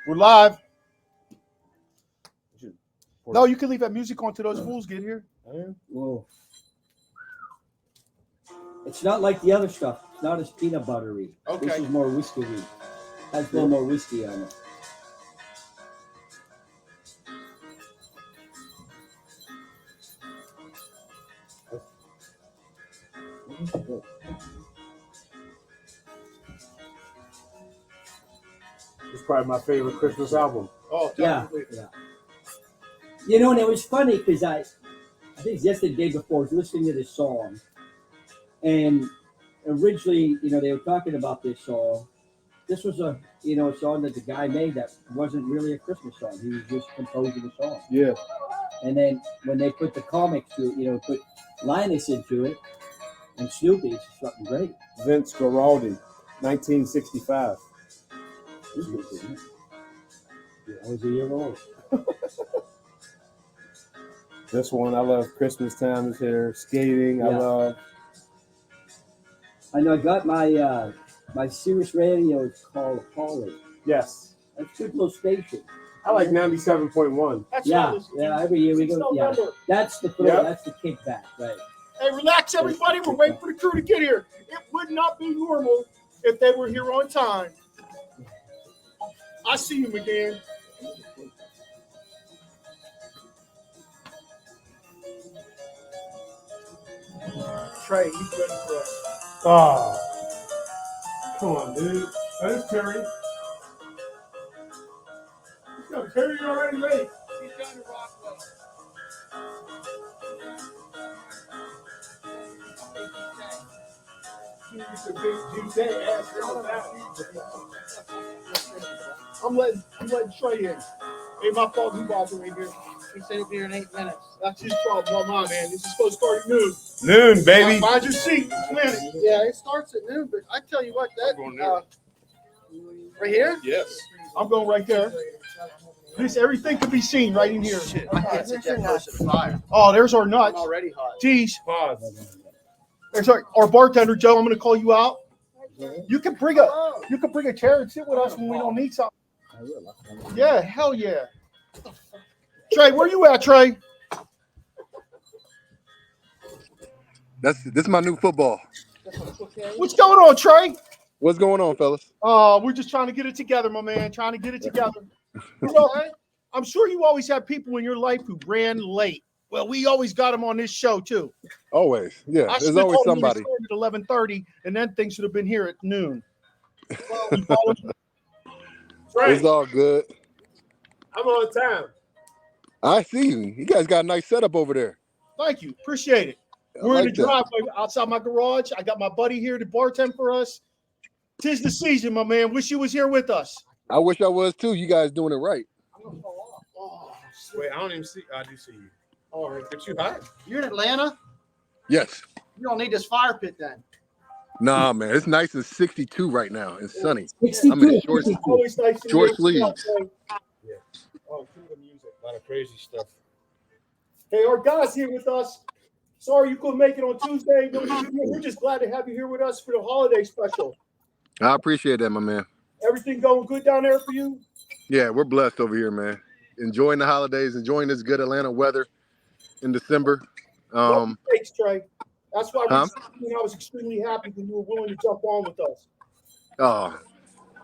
We're live. No, you can leave that music on till those fools get here. Whoa. It's not like the other stuff. It's not as peanut buttery. Okay. This is more whiskey-y. Has a little more whiskey on it. It's probably my favorite Christmas album. Oh, Yeah. You know, and it was funny because I think it's yesterday, the day before, I was listening to this song. And originally, they were talking about this song. This was a song that the guy made that wasn't really a Christmas song. He was just composing a song. Yeah. And then when they put the comics to it, put Linus into it and Snoopy, it's something great. Vince Guaraldi, 1965. This was good. Yeah, I was a year old. This one, I love Christmas Time is Here. Skating, Yeah. I love. I know I got my Sirius radio is called Polly. Yes. That's a good little station. I like 97.1. That's Yeah, what yeah. Every year we It's go. Yeah, November. that's the thrill. Yep. That's the kickback, right? Hey, relax, everybody. We're waiting for the crew to get here. It would not be normal if they were here on time. I see you, McGann. Trey, he's ready for us. Oh. Come on, dude. There's Terry. Terry already late. He's down to Rockwell. He's a big Tuesday ass real I'm letting Trey in. Hey, my fault. He walked right here. He said he'll be here in 8 minutes. That's his problem, not mine, man. This is supposed to start at noon. Noon, baby. Find your seat. Plan it. Yeah, it starts at noon, but I tell you what, that right here. Yes. I'm going right there. This everything can be seen right in here. Shit, I can't sit that close to the fire. Oh, there's our I'm nuts. already hot. Geez. Pause. There's our bartender, Joe. I'm going to call you out. You can bring a chair and sit with us when we don't need something. Yeah, hell yeah. Trey, where you at, Trey? This is my new football. What's going on, Trey? What's going on, fellas? We're just trying to get it together, my man. Trying to get it together. You know, I'm sure you always have people in your life who ran late. Well, we always got them on this show too. Always, yeah. I There's always somebody. At 11:30, and then things should have been here at noon. It's all good. I'm on time. I see you. You guys got a nice setup over there. Thank you, appreciate it. I We're in like the that. driveway outside my garage. I got my buddy here to bartend for us. 'Tis the season, my man. Wish you was here with us. I wish I was too. You guys doing it right. Oh, Wait, I don't even see. I do see you. all right. But you hot? You're in Atlanta? Yes. You don't need this fire pit then. Nah, man. It's nice and 62 right now and sunny. 62. I'm in short, Always nice to short hear from you, sleeves. Trey. Yeah. Oh, cue the music. A lot of crazy stuff. Hey, our guy's here with us. Sorry you couldn't make it on Tuesday. We're just glad to have you here with us for the holiday special. I appreciate that, my man. Everything going good down there for you? Yeah, we're blessed over here, man. Enjoying the holidays, enjoying this good Atlanta weather in December. Thanks, Trey. That's why Huh? I was extremely happy when you were willing to jump on with us. Oh,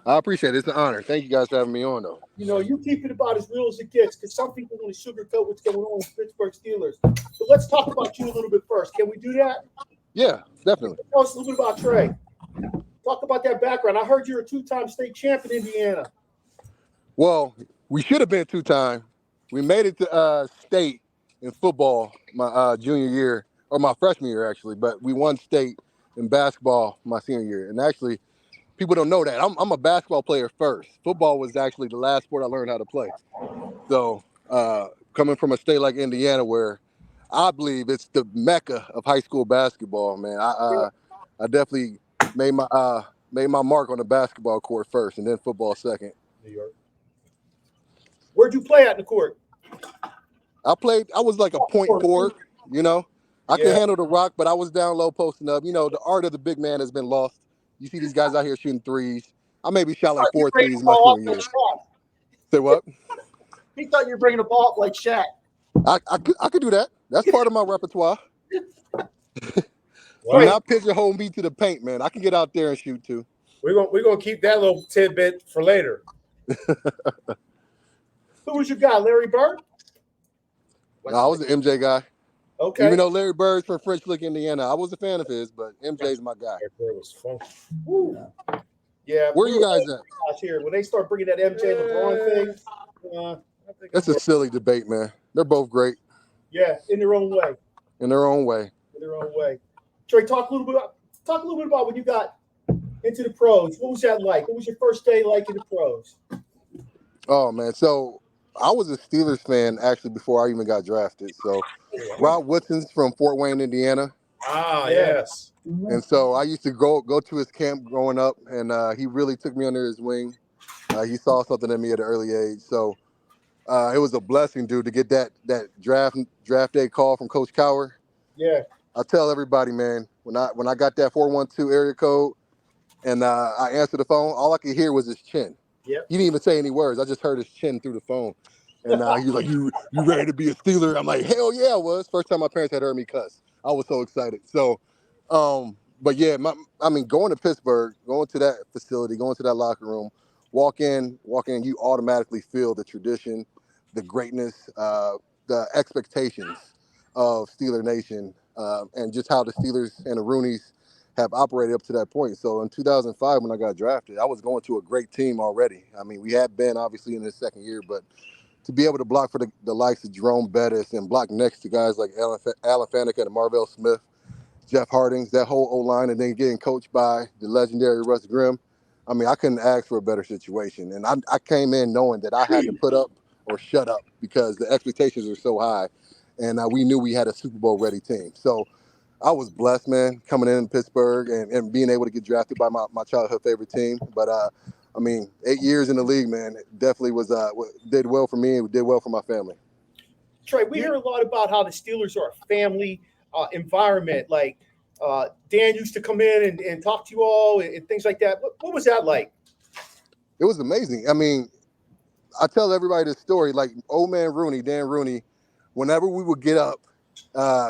I appreciate it. It's an honor. Thank you guys for having me on, though. You know, you keep it about as real as it gets because some people want to sugarcoat what's going on with Pittsburgh Steelers. But let's talk about you a little bit first. Can we do that? Yeah, definitely. Tell us a little bit about Trey. Talk about that background. I heard you're a two-time state champ in Indiana. Well, we should have been two-time. We made it to state in football my junior year, or my freshman year, actually. But we won state in basketball my senior year. And actually, people don't know that. I'm a basketball player first. Football was actually the last sport I learned how to play. So coming from a state like Indiana, where I believe it's the mecca of high school basketball, man, I definitely made my mark on the basketball court first, and then football second. New York. Where'd you play at in the court? I was like a point forward, you know. I could handle the rock, but I was down low posting up. You know, the art of the big man has been lost. You see these guys out here shooting threes. I maybe shot like 4 threes my senior year. Say what? He thought you were bringing a ball up like Shaq. I could do that. That's part of my repertoire. Do Wow. not pigeonhole me to the paint, man. I can get out there and shoot too. We're gonna keep that little tidbit for later. Who was your guy, Larry Bird? No, I was an MJ guy. Okay. Even though Larry Bird's from French Lick, Indiana, I was a fan of his, but MJ's my guy. That bird was funky. Yeah. Where you guys at? Here, when they start bringing that MJ LeBron thing, That's a silly debate, man. They're both great yeah, in their own way. in their own way. In their own way. Trey, talk a little bit about when you got into the pros. What was that like? What was your first day like in the pros? Oh man, so I was a Steelers fan actually before I even got drafted. So Rob Woodson's from Fort Wayne, Indiana, Ah, yes. and so I used to go to his camp growing up, and he really took me under his wing. He saw something in me at an early age, so it was a blessing, dude, to get that draft day call from Coach Cower. Yeah. I tell everybody, man, when I got that 412 area code and I answered the phone, all I could hear was his chin. Yep. He didn't even say any words. I just heard his chin through the phone. And he was like, you ready to be a Steeler? I'm like, hell yeah, I was. First time my parents had heard me cuss. I was so excited. So, but yeah, going to Pittsburgh, going to that facility, going to that locker room, walk in, you automatically feel the tradition, the greatness, the expectations of Steeler Nation, and just how the Steelers and the Rooneys have operated up to that point. So in 2005, when I got drafted, I was going to a great team already. I mean, we had been obviously in his second year, but to be able to block for the likes of Jerome Bettis and block next to guys like Alan Faneca and Marvell Smith, Jeff Hardings, that whole O-line, and then getting coached by the legendary Russ Grimm, I mean, I couldn't ask for a better situation. And I came in knowing that I had to put up or shut up because the expectations were so high. And we knew we had a Super Bowl ready team. So I was blessed, man, coming in Pittsburgh and being able to get drafted by my childhood favorite team. But, 8 years in the league, man, it definitely did well for me and did well for my family. Trey, we hear a lot about how the Steelers are a family environment. Like Dan used to come in and talk to you all and things like that. What was that like? It was amazing. I mean, I tell everybody this story, like old man Rooney, Dan Rooney, whenever we would get up,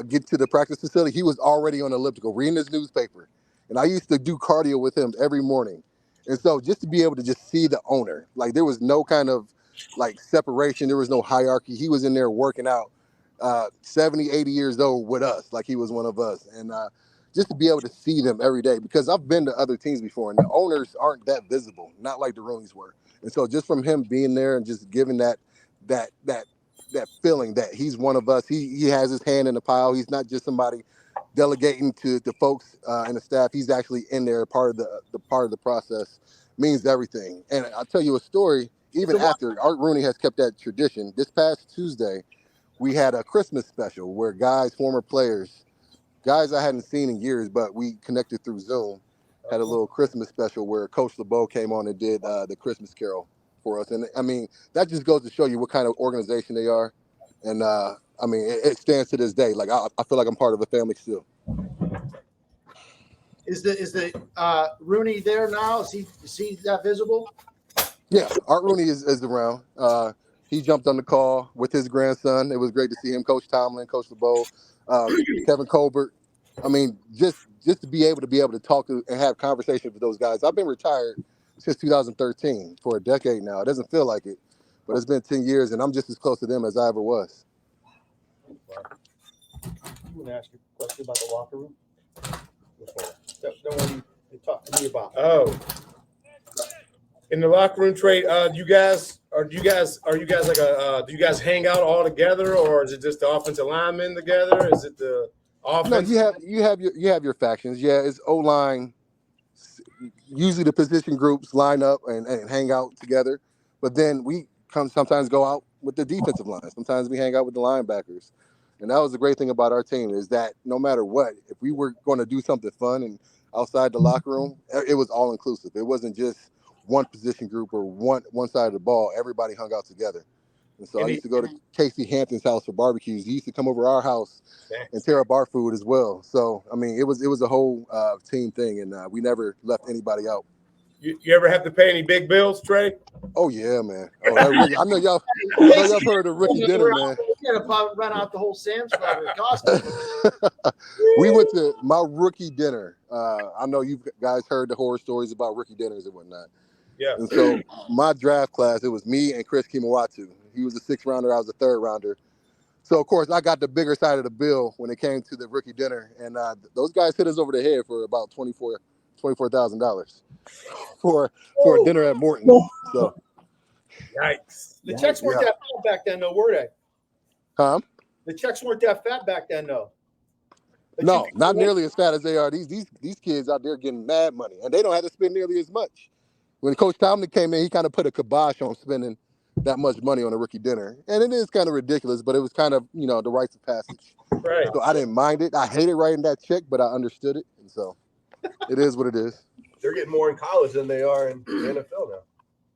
get to the practice facility, he was already on the elliptical reading his newspaper. And I used to do cardio with him every morning. And so just to be able to just see the owner, like there was no kind of like separation. There was no hierarchy. He was in there working out 70, 80 years old with us, like he was one of us. And just to be able to see them every day, because I've been to other teams before and the owners aren't that visible, not like the Rooneys were. And so just from him being there and just giving that feeling that he's one of us, he has his hand in the pile. He's not just somebody delegating to the folks and the staff. He's actually in there, part of the process, means everything. And I'll tell you a story, even after Art Rooney has kept that tradition. This past Tuesday, we had a Christmas special where former players, guys I hadn't seen in years, but we connected through Zoom, had a little Christmas special where Coach LeBeau came on and did the Christmas Carol for us. And I mean, that just goes to show you what kind of organization they are. And it stands to this day. Like I feel like I'm part of a family still. Is the Rooney there now? Is he that visible? Yeah, Art Rooney is around. He jumped on the call with his grandson. It was great to see him, Coach Tomlin, Coach LeBeau, Kevin Colbert. I mean, just to be able to talk to and have conversations with those guys. I've been retired since 2013 for a decade now. It doesn't feel like it, but it's been 10 years, and I'm just as close to them as I ever was. You want to ask a question about the locker room? That one you talked to me about. Oh, in the locker room, Trey, do you guys hang out all together, or is it just the offensive linemen together? Is it the offense? No, you have your factions. Yeah, it's O-line. Usually the position groups line up and hang out together, but then we sometimes go out with the defensive line. Sometimes we hang out with the linebackers. And that was the great thing about our team is that no matter what, if we were going to do something fun and outside the locker room, it was all inclusive. It wasn't just one position group or one side of the ball. Everybody hung out together. And so I used to go to Casey Hampton's house for barbecues. He used to come over to our house and tear up our food as well. So, I mean, it was a whole team thing, and we never left anybody out. You ever have to pay any big bills, Trey? Oh yeah, man. Oh, that rookie, I know y'all heard of rookie dinner, man. You gotta run out the whole Sam's Club with costume. We went to my rookie dinner. I know you guys heard the horror stories about rookie dinners and whatnot. Yeah. And so my draft class, it was me and Chris Kimawatu. He was a 6th rounder, I was a 3rd rounder. So of course I got the bigger side of the bill when it came to the rookie dinner, and those guys hit us over the head for about $24,000 for a dinner at Morton. So yikes! The checks weren't that fat back then, though, were they? Huh? The checks weren't that fat back then, though. No, not nearly as fat as they are. These kids out there getting mad money, and they don't have to spend nearly as much. When Coach Tomlin came in, he kind of put a kibosh on spending that much money on a rookie dinner, and it is kind of ridiculous, but it was kind of the rites of passage. Right. So I didn't mind it. I hated writing that check, but I understood it, and so it is what it is. They're getting more in college than they are in the NFL now.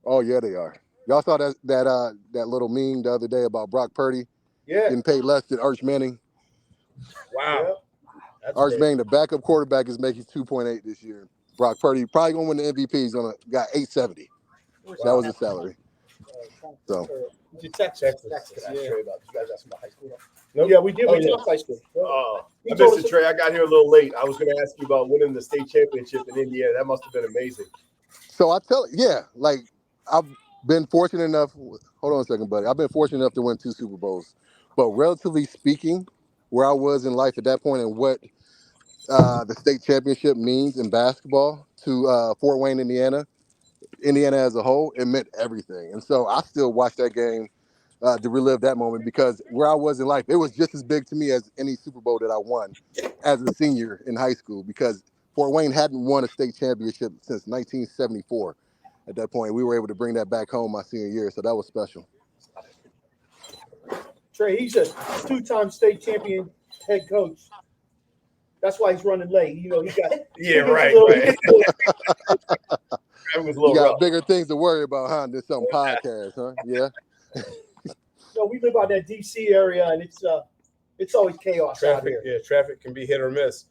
Oh yeah, they are. Y'all saw that little meme the other day about Brock Purdy getting paid less than Arch Manning. Wow. Yeah. Arch Manning, the backup quarterback, is making 2.8 this year. Brock Purdy probably gonna win the MVP. He's got 870. Wow. That was his salary. So. Texas. Can I ask you about this? You guys asked about high school? Nope. Yeah, we did. We talked high school. I missed it, Trey. I got here a little late. I was going to ask you about winning the state championship in Indiana. That must have been amazing. So I've been fortunate enough. Hold on a second, buddy. I've been fortunate enough to win 2 Super Bowls. But relatively speaking, where I was in life at that point and what the state championship means in basketball to Fort Wayne, Indiana as a whole, it meant everything. And so I still watch that game to relive that moment, because where I was in life, it was just as big to me as any Super Bowl that I won as a senior in high school, because Fort Wayne hadn't won a state championship since 1974. At that point, we were able to bring that back home my senior year, so that was special. Trey, he's a 2-time state champion head coach. That's why he's running late. He got right. You got bigger things to worry about, huh? Than some podcast, huh? Yeah. We live out that DC area, and it's always chaos out here. Yeah, traffic can be hit or miss.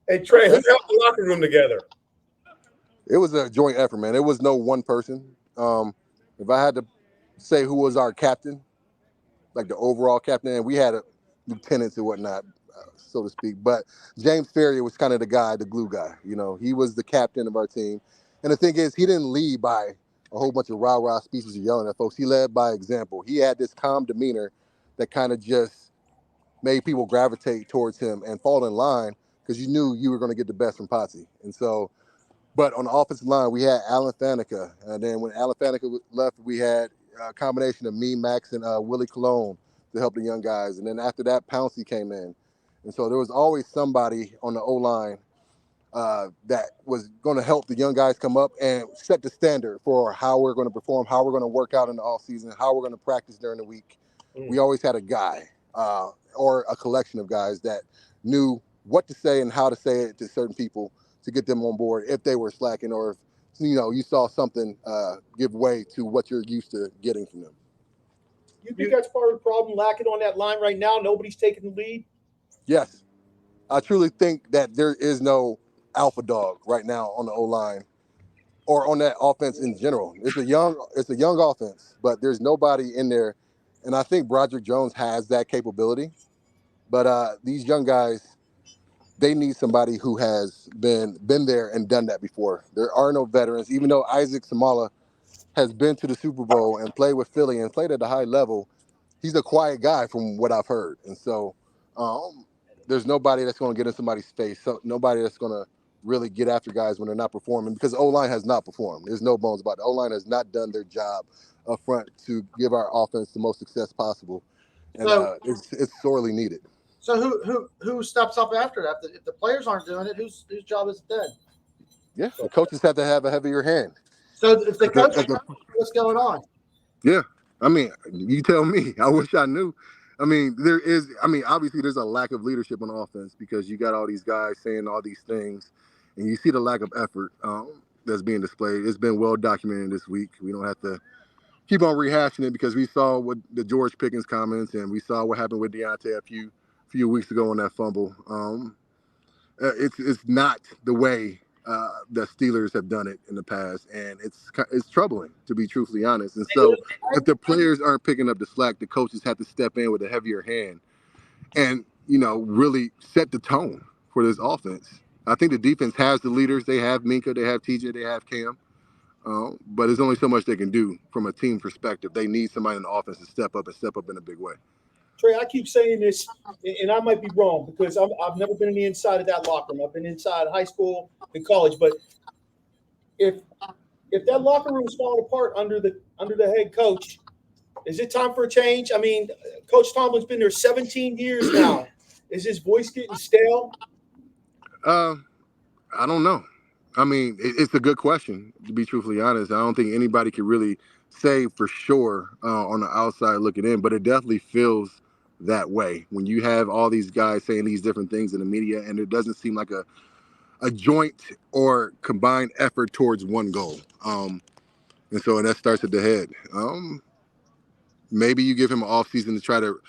Hey, Trey, who held the locker room together? It was a joint effort, man. It was no one person. If I had to say who was our captain, like the overall captain, and we had lieutenants and whatnot, so to speak. But James Ferrier was kind of the guy, the glue guy. He was the captain of our team. And the thing is, he didn't lead by a whole bunch of rah-rah speeches or yelling at folks. He led by example. He had this calm demeanor that kind of just made people gravitate towards him and fall in line, because you knew you were going to get the best from Potsy. And so, but on the offensive line, we had Alan Faneca. And then when Alan Faneca left, we had a combination of me, Max, and Willie Colon to help the young guys. And then after that, Pouncey came in. And so there was always somebody on the O-line that was going to help the young guys come up and set the standard for how we're going to perform, how we're going to work out in the off season, how we're going to practice during the week. We always had a guy or a collection of guys that knew what to say and how to say it to certain people to get them on board if they were slacking, or if you saw something give way to what you're used to getting from them. You think that's part of the problem, lacking on that line right now? Nobody's taking the lead? Yes. I truly think that there is no alpha dog right now on the O-line or on that offense in general. It's a young offense, but there's nobody in there. And I think Broderick Jones has that capability. But these young guys, they need somebody who has been there and done that before. There are no veterans, even though Isaac Samala has been to the Super Bowl and played with Philly and played at a high level. He's a quiet guy from what I've heard. And so there's nobody that's going to get in somebody's face. So nobody that's going to really get after guys when they're not performing, because the O-line has not performed. There's no bones about it. The O-line has not done their job up front to give our offense the most success possible. And it's sorely needed. So who steps up after that? If the players aren't doing it, whose job is it then? Yeah, the coaches have to have a heavier hand. So if the coaches, what's going on? Yeah, I mean, you tell me. I wish I knew. Obviously there's a lack of leadership on offense, because you got all these guys saying all these things, and you see the lack of effort that's being displayed. It's been well documented this week. We don't have to keep on rehashing it, because we saw what the George Pickens comments, and we saw what happened with Deontay a few weeks ago on that fumble. It's not the way the Steelers have done it in the past, and it's troubling, to be truthfully honest. And so if the players aren't picking up the slack, the coaches have to step in with a heavier hand and, really set the tone for this offense. I think the defense has the leaders. They have Minka, they have TJ, they have Cam. But there's only so much they can do from a team perspective. They need somebody in the offense to step up in a big way. Trey, I keep saying this, and I might be wrong because I've never been on the inside of that locker room. I've been inside high school and college. But if that locker room is falling apart under the head coach, is it time for a change? I mean, Coach Tomlin's been there 17 years now. Is his voice getting stale? I don't know. I mean, it's a good question, to be truthfully honest. I don't think anybody can really say for sure on the outside looking in, but it definitely feels that way when you have all these guys saying these different things in the media, and it doesn't seem like a joint or combined effort towards one goal. And that starts at the head. Maybe you give him an offseason to try to,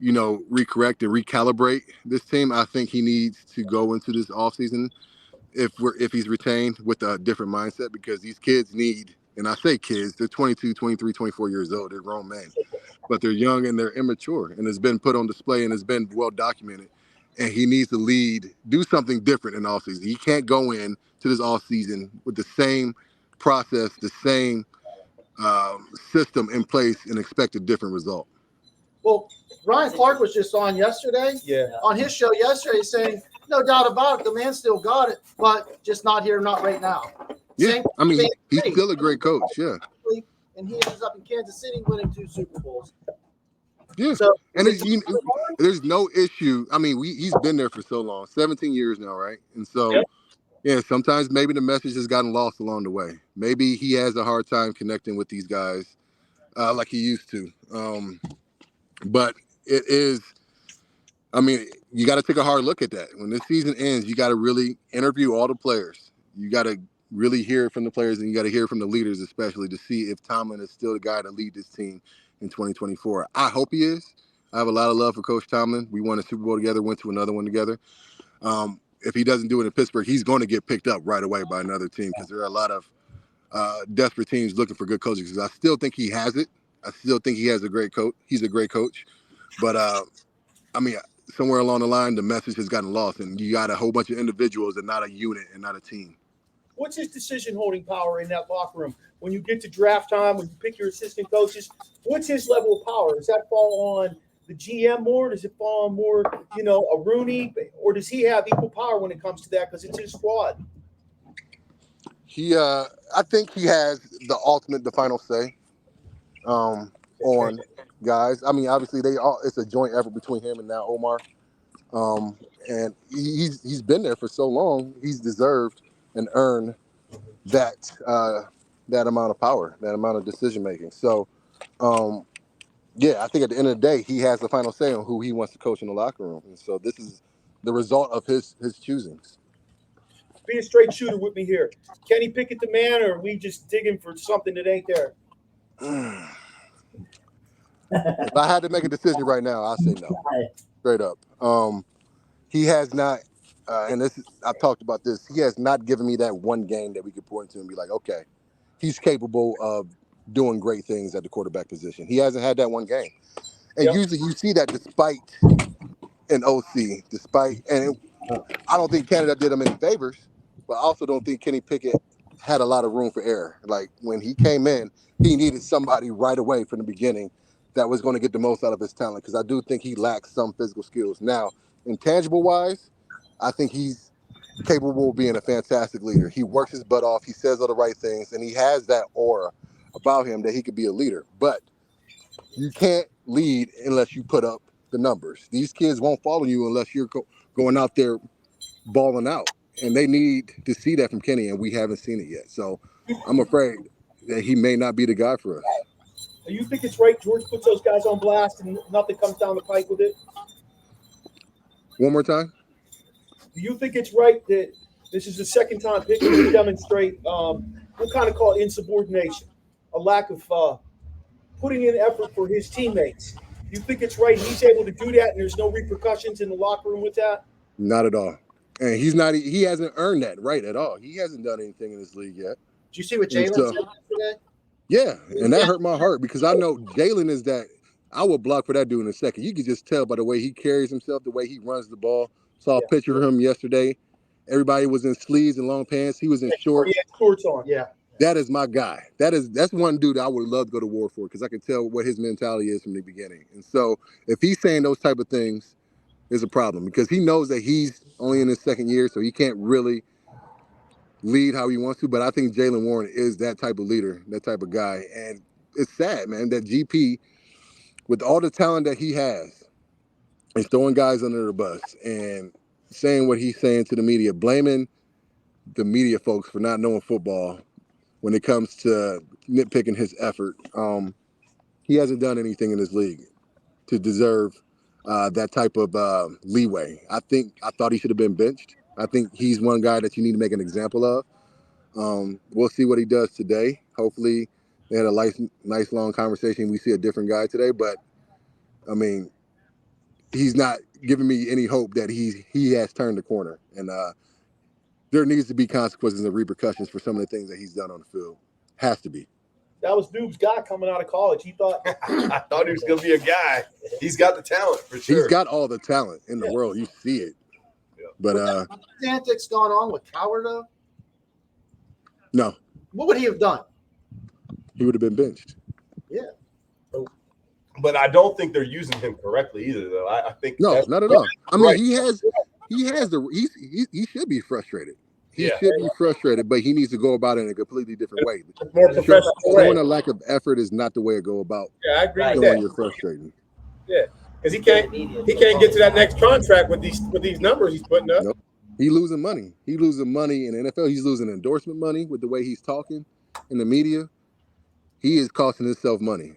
recorrect and recalibrate this team. I think he needs to go into this offseason if he's retained with a different mindset, because these kids need, and I say kids, they're 22, 23, 24 years old. They're grown men, but they're young and they're immature, and it's been put on display and it's been well documented. And he needs to do something different in the offseason. He can't go in to this offseason with the same process, the same system in place and expect a different result. Well, Ryan Clark was just on yesterday. Yeah. On his show yesterday saying, no doubt about it, the man still got it, but just not here, not right now. Yeah, he's still a great coach, yeah. And he ends up in Kansas City winning 2 Super Bowls. Yeah, so, and there's no issue. I mean, he's been there for so long, 17 years now, right? And so, yeah, sometimes maybe the message has gotten lost along the way. Maybe he has a hard time connecting with these guys like he used to. But it is, you got to take a hard look at that. When this season ends, you got to really interview all the players. You got to really hear it from the players, and you got to hear from the leaders, especially, to see if Tomlin is still the guy to lead this team in 2024. I hope he is. I have a lot of love for Coach Tomlin. We won a Super Bowl together, went to another one together. If he doesn't do it in Pittsburgh, he's going to get picked up right away by another team, because there are a lot of desperate teams looking for good coaches. I still think he has it. I still think he has a great coach. He's a great coach. But, somewhere along the line, the message has gotten lost, and you got a whole bunch of individuals and not a unit and not a team. What's his decision-holding power in that locker room? When you get to draft time, when you pick your assistant coaches, what's his level of power? Does that fall on the GM more? Does it fall on more, a Rooney? Or does he have equal power when it comes to that because it's his squad? I think he has the final say on guys. Obviously, it's a joint effort between him and now Omar. And he's been there for so long. He's deserved and earned that amount of power, that amount of decision making. So, I think at the end of the day, he has the final say on who he wants to coach in the locker room. And so this is the result of his choosings. Be a straight shooter with me here. Kenny Pickett the man, or are we just digging for something that ain't there? If I had to make a decision right now, I'd say no. Straight up. He has not, I've talked about this, he has not given me that one game that we could point to and be like, okay, he's capable of doing great things at the quarterback position. He hasn't had that one game. And usually you see that despite an OC, and I don't think Canada did him any favors, but I also don't think Kenny Pickett had a lot of room for error. Like, when he came in, he needed somebody right away from the beginning that was going to get the most out of his talent, because I do think he lacks some physical skills. Now, intangible-wise, I think he's capable of being a fantastic leader. He works his butt off. He says all the right things, and he has that aura about him that he could be a leader. But you can't lead unless you put up the numbers. These kids won't follow you unless you're going out there balling out. And they need to see that from Kenny, and we haven't seen it yet. So I'm afraid that he may not be the guy for us. Do you think it's right George puts those guys on blast and nothing comes down the pike with it? One more time? Do you think it's right that this is the second time Pickett will demonstrate we'll kind of call it insubordination, a lack of putting in effort for his teammates? Do you think it's right he's able to do that and there's no repercussions in the locker room with that? Not at all. And he hasn't earned that right at all. He hasn't done anything in this league yet. Did you see what Jalen said yesterday? Yeah, and that hurt my heart because I know Jalen is that. I would block for that dude in a second. You could just tell by the way he carries himself, the way he runs the ball. Saw a picture of him yesterday. Everybody was in sleeves and long pants. He was in shorts. He had shorts on. Yeah. That is my guy. That's one dude I would love to go to war for because I can tell what his mentality is from the beginning. And so if he's saying those type of things, there's a problem because he knows that he's only in his second year, so he can't really lead how he wants to. But I think Jalen Warren is that type of leader, that type of guy. And it's sad, man, that GP, with all the talent that he has, is throwing guys under the bus and saying what he's saying to the media, blaming the media folks for not knowing football when it comes to nitpicking his effort. He hasn't done anything in this league to deserve that type of leeway. I thought he should have been benched. I think he's one guy that you need to make an example of. We'll see what he does today. Hopefully they had a nice long conversation. We see a different guy today, but I mean, he's not giving me any hope that he has turned the corner. And there needs to be consequences and repercussions for some of the things that he's done on the field. Has to be. That was Noob's guy coming out of college. He thought I thought he was going to be a guy. He's got the talent for sure. He's got all the talent in the world. You see it. Yeah. But Antics going on with Coward though. No. What would he have done? He would have been benched. Yeah. But I don't think they're using him correctly either, though. I think no, not at all. I mean, right. he should be frustrated. He Yeah. should be frustrated, but he needs to go about it in a completely different way. more professional way. Showing a lack of effort is not the way to go about Yeah, I agree with showing that. you're frustrated. Yeah, because he can't get to that next contract with these numbers he's putting up. Nope. He's losing money. He's losing money in the NFL. He's losing endorsement money with the way he's talking in the media. He is costing himself money.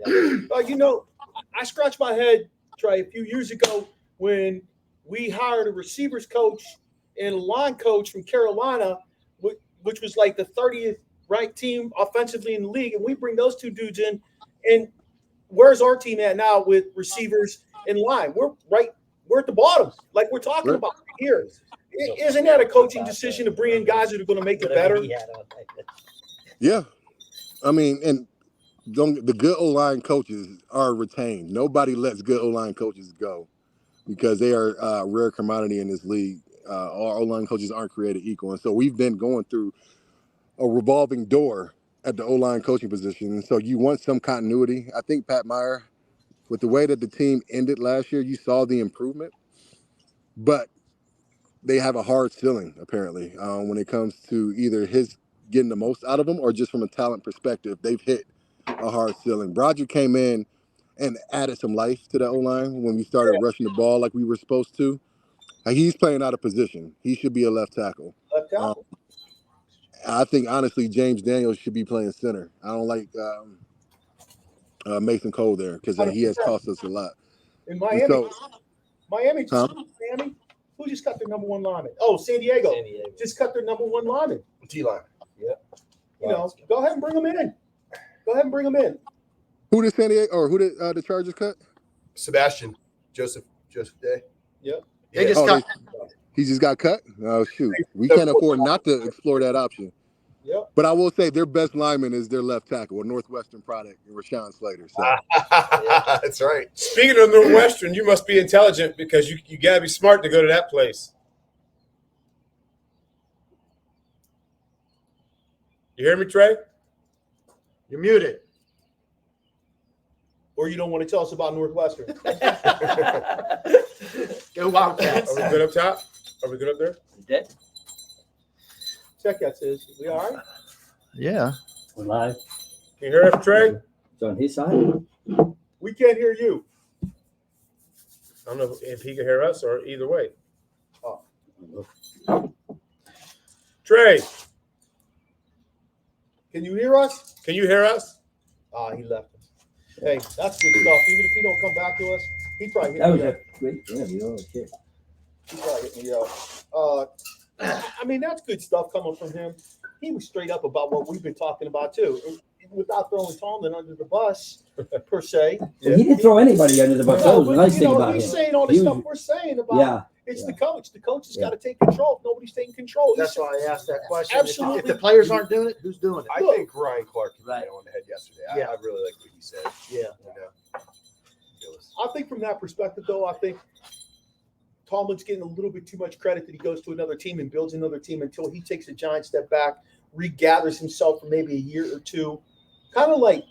I scratched my head, Trey, a few years ago when we hired a receivers coach and a line coach from Carolina, which was like the 30th ranked team offensively in the league, and we bring those two dudes in. And where's our team at now with receivers in line? We're at the bottom, like we're talking about here. Isn't that a coaching decision to bring in guys that are going to make it better? Yeah. I mean, and the good O-line coaches are retained. Nobody lets good O-line coaches go because they are a rare commodity in this league. Our O-line coaches aren't created equal. And so we've been going through a revolving door at the O-line coaching position. And so you want some continuity. I think Pat Meyer, with the way that the team ended last year, you saw the improvement. But they have a hard ceiling, apparently, when it comes to either his getting the most out of them or just from a talent perspective. They've hit a hard ceiling. Broderick came in and added some life to the O-line when we started rushing the ball like we were supposed to. He's playing out of position. He should be a left tackle. I think, honestly, James Daniels should be playing center. I don't like Mason Cole there because he has cost us a lot. In Miami, Miami, who just cut their number one lineman? Oh, San Diego just cut their number one lineman. T-line. Yeah. Go ahead and bring them in. Who did San Diego or who did the Chargers cut? Sebastian Joseph Day. Yep. They just got. He just got cut? Oh, shoot. We can't afford not to explore that option. Yep. But I will say their best lineman is their left tackle, a Northwestern product, Rashawn Slater. So. That's right. Speaking of Northwestern, you must be intelligent because you got to be smart to go to that place. You hear me, Trey? You're muted. Or you don't want to tell us about Northwestern. Go Wildcats. Are we good up top? Are we good up there? Dead? Check that says, we all right? Yeah. We're live. Can you hear us, Trey? It's on his side. We can't hear you. I don't know if he can hear us or either way. Trey, Can you hear us? can you hear us? He left us. Hey, that's good stuff. Even if he don't come back to us, he probably That hit was me a up. great interview. Oh, shit. He probably hit me up. I mean, that's good stuff coming from him. He was straight up about what we've been talking about too, without throwing Tomlin under the bus per se. And he didn't throw anybody under the bus. That was the nice thing about he's him. saying all the He stuff was- we're saying about It's the coach. The coach has got to take control. If nobody's taking control. That's why I asked that question. Absolutely. If the players aren't doing it, who's doing it? I think Ryan Clark hit the Right. nail on the head yesterday. Yeah. I really like what he said. Yeah. You know? I think from that perspective, though, I think Tomlin's getting a little bit too much credit that he goes to another team and builds another team until he takes a giant step back, regathers himself for maybe a year or two. Kind of like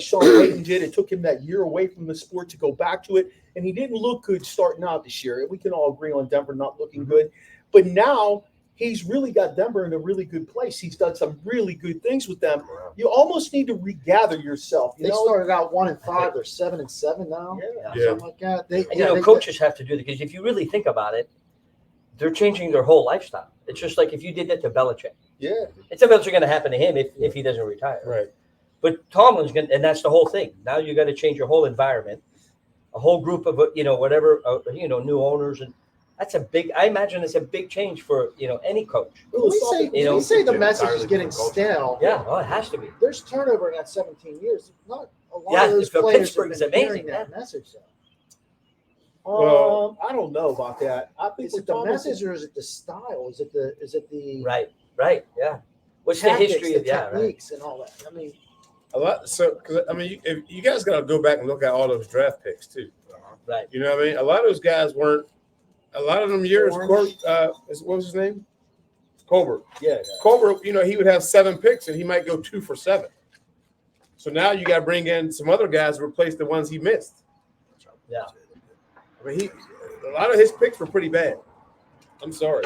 Sean Payton did. It took him that year away from the sport to go back to it, and he didn't look good starting out this year. We can all agree on Denver not looking good, but now he's really got Denver in a really good place. He's done some really good things with them. You almost need to regather yourself. They started out 1-5. They're 7-7 now. Yeah. Something like that. Coaches have to do it because if you really think about it, they're changing their whole lifestyle. It's just like if you did that to Belichick. Yeah. It's eventually going to happen to him if he doesn't retire. Right. But Tomlin's going to, and that's the whole thing. Now you got to change your whole environment, a whole group of, whatever, new owners. And that's I imagine it's a big change for, any coach. We say the message is getting stale. Yeah, it has to be. There's turnover in that 17 years. Not a lot Yeah, of those for players Pittsburgh's have been amazing, hearing that message. I don't know about that. I think Is it the message or is it the style? Is it the Right, yeah. What's tactics, the history of techniques and all that? I mean, A lot. So, because you guys got to go back and look at all those draft picks too. Right. You know what I mean? A lot of those guys weren't. A lot of them years. Orange. What was his name? Colbert. Yeah. Colbert. He would have 7 picks and he might go 2 for 7. So now you got to bring in some other guys to replace the ones he missed. Yeah. A lot of his picks were pretty bad. I'm sorry.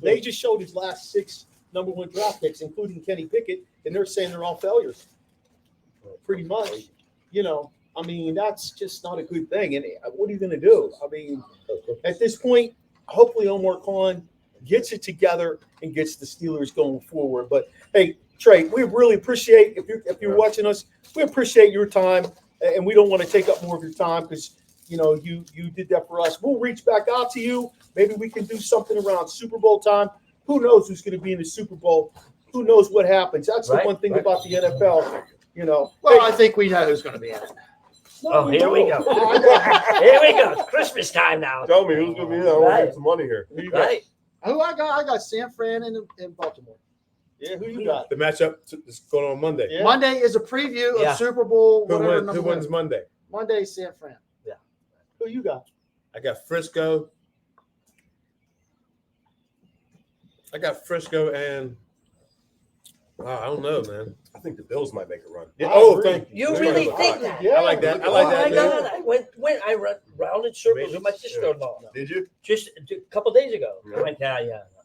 They just showed his last 6 number 1 draft picks, including Kenny Pickett, and they're saying they're all failures. Pretty much. That's just not a good thing. And what are you going to do? At this point, hopefully Omar Khan gets it together and gets the Steelers going forward. But, hey, Trey, we really appreciate, if you're watching us, we appreciate your time, and we don't want to take up more of your time because, you did that for us. We'll reach back out to you. Maybe we can do something around Super Bowl time. Who knows who's going to be in the Super Bowl? Who knows what happens? That's the one thing about the NFL, Well, I think we know who's going to be in it. Oh, here we go. Here we go. It's Christmas time now. Tell me who's going to be there. I want to get some money here. Who you got? Right. Who I got? I got San Fran in Baltimore. Yeah, who you got? The matchup is going on Monday. Yeah. Monday is a preview Yeah. of Super Bowl. Who wins Monday? Monday, San Fran. Who you got? I got Frisco. And I don't know, man. I think the Bills might make a run. Yeah. I Oh, agree. thank you. You really think that? Yeah. I like that. I like Oh that. my man. God! I went. I rounded circles with my sister-in-law Did you? just a couple days ago. I went, yeah.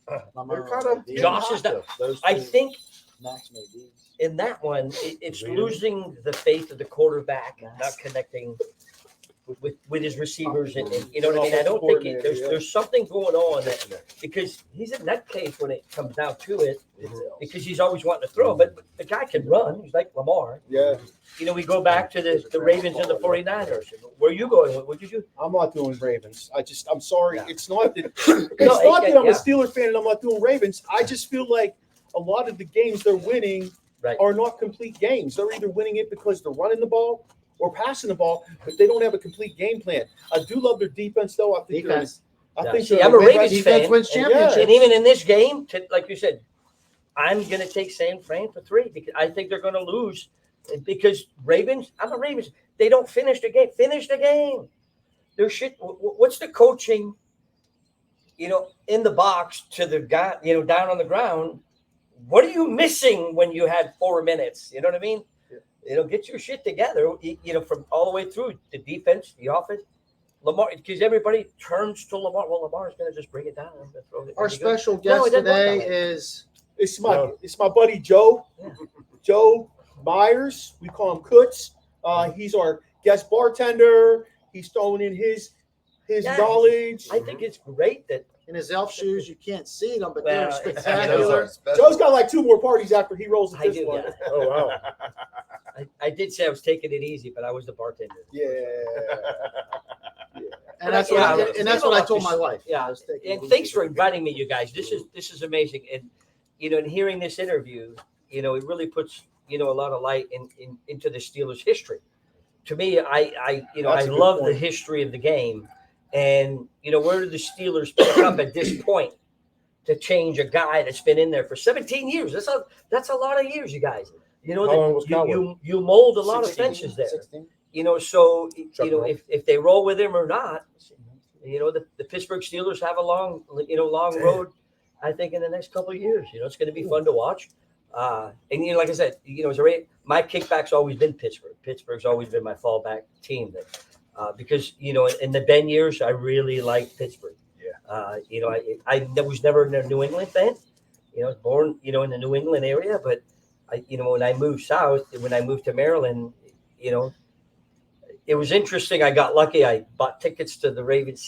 They're kind of Josh is that. Those I two, think Max may be. in that one, it's losing the faith of the quarterback and not connecting with his receivers, and you know what I mean. I don't think there's something going on because he's a nutcase when it comes down to it, because he's always wanting to throw, but the guy can run. He's like Lamar. Yeah. We go back to the Ravens and the 49ers. Where are you going? What'd you do? I'm not doing Ravens. I'm sorry. Yeah. It's not that No, I'm a yeah. Steelers fan and I'm not doing Ravens. I just feel like a lot of the games they're winning Right. are not complete games. They're either winning it because they're running the ball or passing the ball, but they don't have a complete game plan. I do love their defense, though. I think Defense. See, they're I'm a defense Ravens fan, wins championships. and even in this game, like you said, I'm going to take San Fran for 3 because I think they're going to lose because Ravens. I'm a Ravens. They don't finish the game. Finish the game. Their shit. What's the coaching? In the box to the guy. Down on the ground. What are you missing when you had 4 minutes? You know what I mean? Get your shit together. From all the way through the defense, the offense. Lamar, because everybody turns to Lamar. Well, Lamar's going to just bring it down. And throw it. Our Pretty special good. No, guest it doesn't work today that way. is it's my buddy Joe. Yeah. Joe Myers. We call him Kutz. He's our guest bartender. He's throwing in his knowledge. I think it's great that. in his elf shoes. You can't see them, but Well, they're it's- spectacular. Joe's got like 2 more parties after he rolls I this do, one. yeah. Oh, wow. I did say I was taking it easy, but I was the bartender. Yeah. And that's Yeah, what I told my wife. Yeah, I was taking it and easy. thanks for inviting me, you guys. This is amazing, and in hearing this interview, it really puts a lot of light into the Steelers' history. To me, I That's a good love the point. history of the game, And, where do the Steelers pick up at this point to change a guy that's been in there for 17 years? That's a lot of years, you guys. How long was Cowboy? You mold a lot of fences there. 16. So, Chuck Norris. if they roll with him or not, the Pittsburgh Steelers have a long road, I think, in the next couple of years. It's going to be fun to watch. And, like I said, my kickback's always been Pittsburgh. Pittsburgh's always been my fallback team. Because, in the Ben years, I really liked Pittsburgh. Yeah. I was never a New England fan. I was born, in the New England area. But, when I moved south, when I moved to Maryland, it was interesting. I got lucky. I bought tickets to the Ravens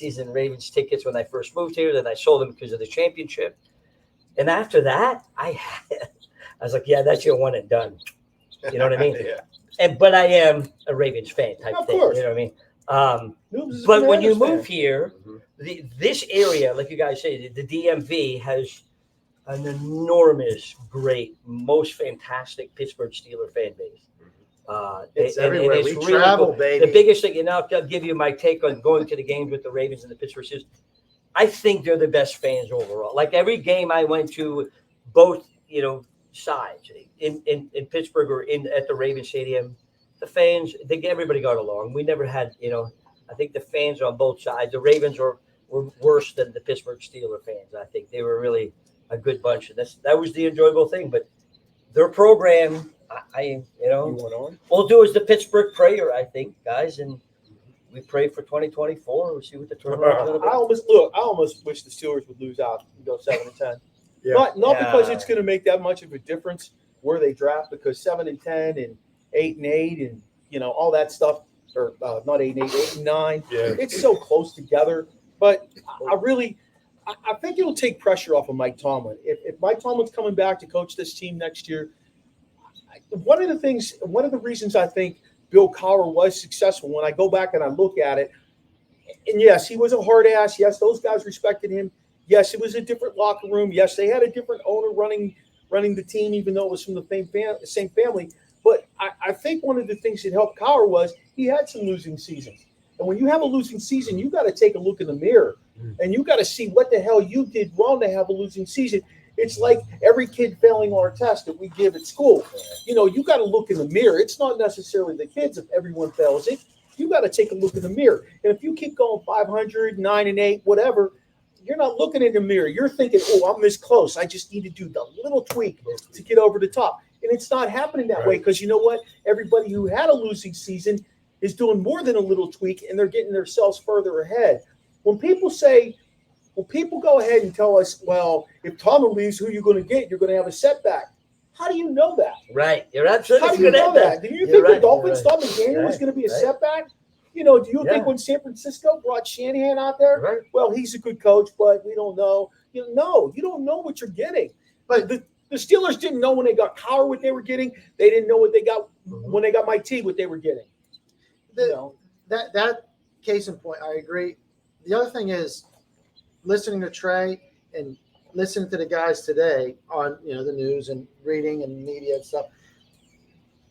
tickets when I first moved here. Then I sold them because of the championship. And after that, I was like, yeah, that's your one and done. You know what I mean? Yeah. But I am a Ravens fan type Of thing. course. You know what I mean? Noobs is a But when you Commanders move fan. here, this area, like you guys say, the DMV has an enormous, great, most fantastic Pittsburgh Steeler fan base. It's and everywhere. it's We really travel, cool. baby. The biggest thing, I'll give you my take on going to the games with the Ravens and the Pittsburgh Steelers. I think they're the best fans overall. Like every game I went to, both sides in Pittsburgh or at the Ravens Stadium, the fans, everybody got along. We never had, I think the fans on both sides. The Ravens were worse than the Pittsburgh Steelers fans. I think they were really a good bunch, and that was the enjoyable thing. But their program, we'll do as the Pittsburgh prayer, I think, guys, and we pray for 2024. We'll see what the tournament's going to be. I almost wish the Steelers would lose out and go 7-10. Yeah. Not because Yeah. it's going to make that much of a difference where they draft, because 7-10 and 8-8 and all that stuff, or not 8-8, 8-9. Yeah. It's so close together. But I think it'll take pressure off of Mike Tomlin. If Mike Tomlin's coming back to coach this team next year, one of the reasons I think Bill Cowher was successful, when I go back and I look at it, and yes, he was a hard ass. Yes, those guys respected him. Yes, it was a different locker room. Yes, they had a different owner running the team, even though it was from the same family. But I think one of the things that helped Cowher was he had some losing seasons. And when you have a losing season, you got to take a look in the mirror and you got to see what the hell you did wrong to have a losing season. It's like every kid failing our test that we give at school. You got to look in the mirror. It's not necessarily the kids if everyone fails it. You got to take a look in the mirror. And if you keep going 500, 9-8, whatever, you're not looking in the mirror. You're thinking, oh, I'm this close. I just need to do the little tweak to get over the top. And it's not happening that way, because you know what? Everybody who had a losing season is doing more than a little tweak, and they're getting themselves further ahead. When people go ahead and tell us, well, if Tomlin leaves, who are you going to get? You're going to have a setback. How do you know that? Right. You're absolutely How do you know that? Do you think the Dolphins thought McDaniel was going to be a setback? Do you think when San Francisco brought Shanahan out there, well, he's a good coach, but we don't know. No, you don't know what you're getting. But the Steelers didn't know when they got Cowher what they were getting. They didn't know what they got when they got Mike T what they were getting. That case in point, I agree. The other thing is listening to Trey and listening to the guys today on the news and reading and media and stuff.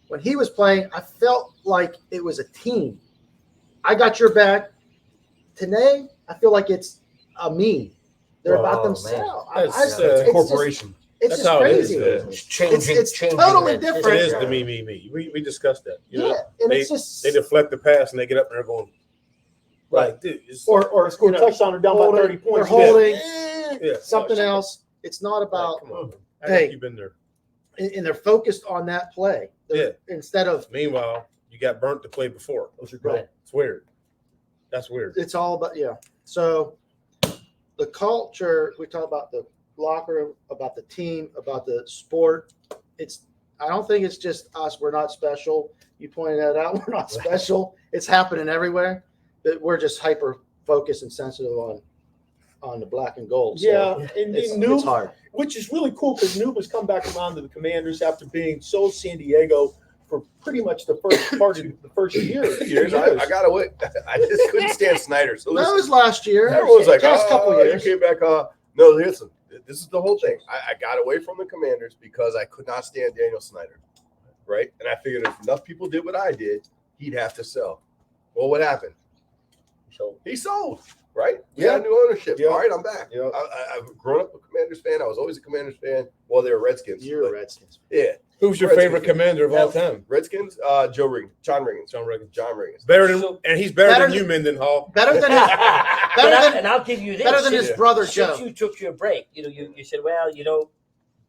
When he was playing, I felt like it was a team. I got your back. Today, I feel like it's a me. They're about themselves. It's a corporation. It's That's just how crazy. it is. It's changing. It's changing totally that different. It is system. the me. We discussed that. And they, it's just they deflect the pass and they get up and they're going, like, dude, it's, Or score a touchdown or down by 30 points. They're holding yeah. something else. It's not about Come on, man. I Hey. think you've been there. and they're focused on that play. Instead of Meanwhile, you got burnt the play bore. Those are good. Right. It's weird. That's weird. it's all about So the culture, we talk about the locker room, about the team, about the sport. I don't think it's just us. We're not special. You pointed that out. We're not special. It's happening everywhere. That we're just hyper focused and sensitive on the black and gold. So Yeah, and it's Noob, hard. which is really cool because Noob has come back around to the Commanders after being so San Diego for pretty much the first part of the first year. I got away. I just couldn't stand Snyder. So That was last year. everyone's like, Last couple you years. came back. No, listen, this is the whole thing. I got away from the Commanders because I could not stand Daniel Snyder, right? And I figured if enough people did what I did, he'd have to sell. Well, what happened? So He sold, right? We Yeah. got new ownership. Yeah. All right, I'm back. Yeah. I've grown up a Commanders fan. I was always a Commanders fan. Well, they were Redskins. You're a but- Redskins. Yeah. Who's your Redskins. favorite commander of all time? Redskins, John Riggins. John Riggins. Better than, So- and he's better Better than you, Mendenhall. Better than his, and I'll give you this. better than his since- brother since Joe. you took your break, you said, well,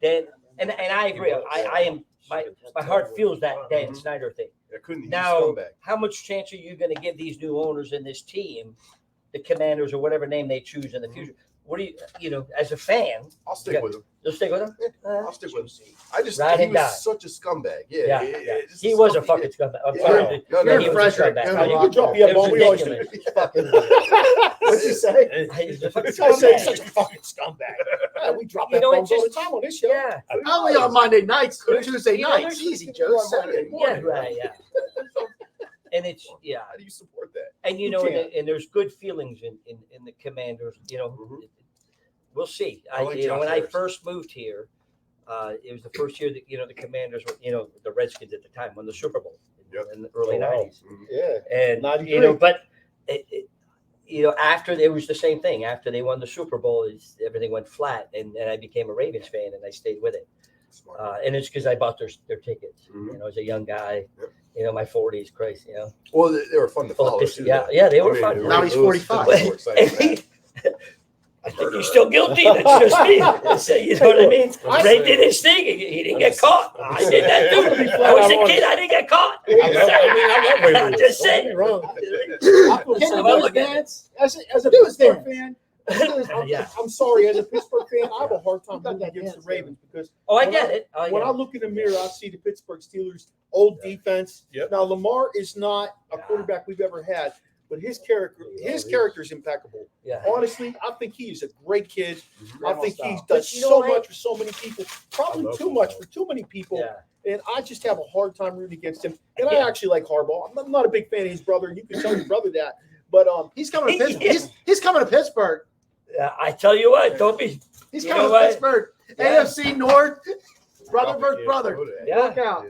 Dan, and I agree. I am my heart feels that Dan Snyder thing. I couldn't. Now, Scumbag. how much chance are you going to give these new owners in this team, the Commanders or whatever name they choose in the future? What do you, as a fan, I'll stick with him. you'll stick with them? I'll stick with him. I just Ride he and was die. such a scumbag. Yeah, Yeah. just He the was a stuff fucking did. scumbag. I'm Yeah. sorry. No, You're He in was a Frederick. scumbag. Go No, to you Rock. can drop Yeah, it but was we always do. ridiculous. Fucking What'd you say? He's a fucking This guy saying scumbag. such a fucking scumbag. Yeah, we drop You that know, it bombs all the just- time on this show. Yeah. Only on Monday nights, Tuesday You know, nights. there's- Easy, Joe. Saturday Yeah, morning. right, yeah. And it's How do you support that? and You can't. and there's good feelings in the Commanders. We'll see. I like When Josh I Harris. first moved here, it was the first year that the Commanders were the Redskins at the time won the Super Bowl in the early Oh, wow. '90s, Yeah. and 93. but after it was the same thing. After they won the Super Bowl, everything went flat, and I became a Ravens fan, and I stayed with it. And it's because I bought their tickets. Mhm. As a young guy, Yep. my 40s, crazy. Well, they were fun to Full of follow. piss- too, yeah, though. yeah, they were I mean, fun. Ray Now he's Lewis 45. was more exciting than that. I think he's still guilty. That's just me. So, you know what I mean? Ray did his thing. He didn't get caught. I did that too. I was a kid. I didn't get caught. I love Ray I'm Lewis. just Don't get saying. me wrong. I feel Can so you Well, do look it, at man? as a Do it, Pittsburgh Dan. fan, Yeah. I'm sorry, as a Pittsburgh fan, I have a hard time You got rooting that against the dance, Ravens because Oh, I When get it. Oh, when yeah. I look in the mirror, I see the Pittsburgh Steelers' old defense. Yep. Now Lamar is not a quarterback we've ever had, but his character is impeccable. Yeah. Honestly, I think he is a great kid. I think he But does you know so what? much for so many people, probably I love too him, much though. for too many people. Yeah. And I just have a hard time rooting against him. And I Yeah. actually like Harbaugh. I'm not a big fan of his brother. You can tell your brother that. But He's coming to Pittsburgh. Yeah. He's coming to Pittsburgh. I tell you what, don't be. He's You coming know to what? Pittsburgh. Yeah. AFC North. Brother Oh, versus yeah, brother. go to that. Yeah. Look out.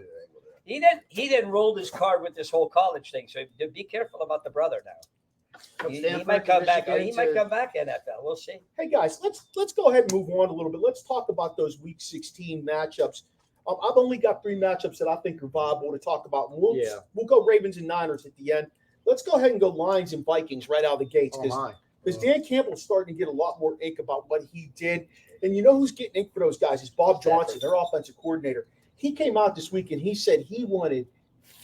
He didn't roll his card with this whole college thing. So be careful about the brother now. He Stanford might to come back. Michigan He might to- come back NFL. We'll see. hey guys, let's go ahead and move on a little bit. Let's talk about those Week 16 matchups. I've only got 3 matchups that I think are viable to talk about. And we'll go Ravens and Niners at the end. Let's go ahead and go Lions and Vikings right out of the gates Oh, my. because Dan Campbell's starting to get a lot more ink about what he did. And you know who's getting ink for those guys is Bob Johnson, their offensive coordinator. He came out this week and he said he wanted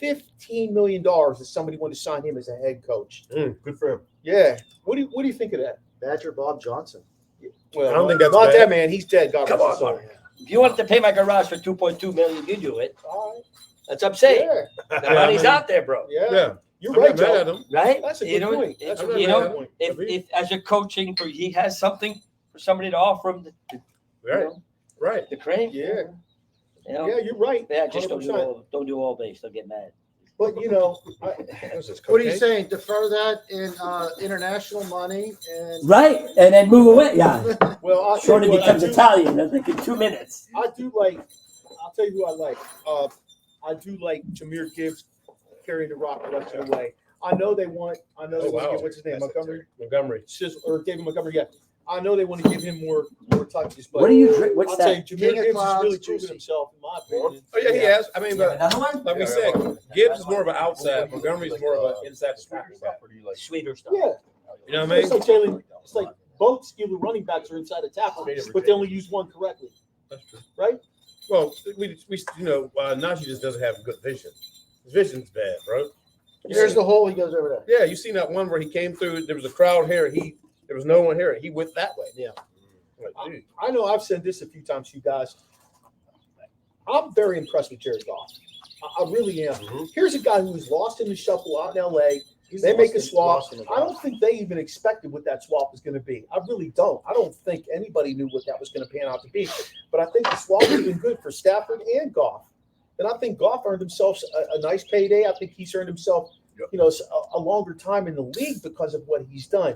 $15 million if somebody wanted to sign him as a head coach. Good for him. Yeah. What do you think of that? Badger Bob Johnson. Well, I don't think that's not bad. that man. He's dead. God Come rest on, his soul. If you want to pay my garage for $2.2 million, you do it. All right. That's what I'm saying. Yeah. The money's out there, bro. Yeah. Yeah. You're I'm right, not mad at Joe. him. Right? That's a You good know, point. if- That's a I'm not you mad know, at him. if as a coaching, he has something for somebody to offer him, Right. Right. the cream. Yeah. You know? Yeah, you're right. Yeah, just don't 100%. do all base. They'll get mad. But you know, What is this, What are you cocaine? saying? Defer that in international money and Right, and then move away. Yeah, well, I'll tell Shorty you what, becomes Italian. I think in 2 minutes. I do like. I'll tell you who I like. I do like Jameer Gibbs carrying the rock the rest of the way. I know they want. I know they Oh, want to wow. get what's his name, That's Montgomery, Montgomery. or David Montgomery. Yeah, I know they want to give him more touches. But What do you drink? What's I'll tell you, that? Jameer King of Gibbs has Clouds, really juicy. proven himself, in my opinion. Oh yeah, he has. I mean, but Another one? like we said, Gibbs is more of an outside. Montgomery's more of an inside the tackle guy. Sweeter stuff. Yeah, You know what I it's mean? like Jalen. It's like both Steeler running backs are inside the tackle, but they only use one correctly, That's true. right? Well, we Najee just doesn't have good vision. His vision's bad, bro. there's the hole. He goes over there. Yeah, you seen that one where he came through. There was a crowd here. There was no one here. He went that way. Yeah. Like, dude. I know I've said this a few times to you guys. I'm very impressed with Jared Goff. I really am. Mhm. Here's a guy who's lost in the shuffle out in LA. He's They lost make a in- swap. lost in the I don't think they even expected what that swap was going to be. I really don't. I don't think anybody knew what that was going to pan out to be. But I think the swap has been good for Stafford and Goff. And I think Goff earned himself a nice payday. I think he's earned himself, a longer time in the league because of what he's done.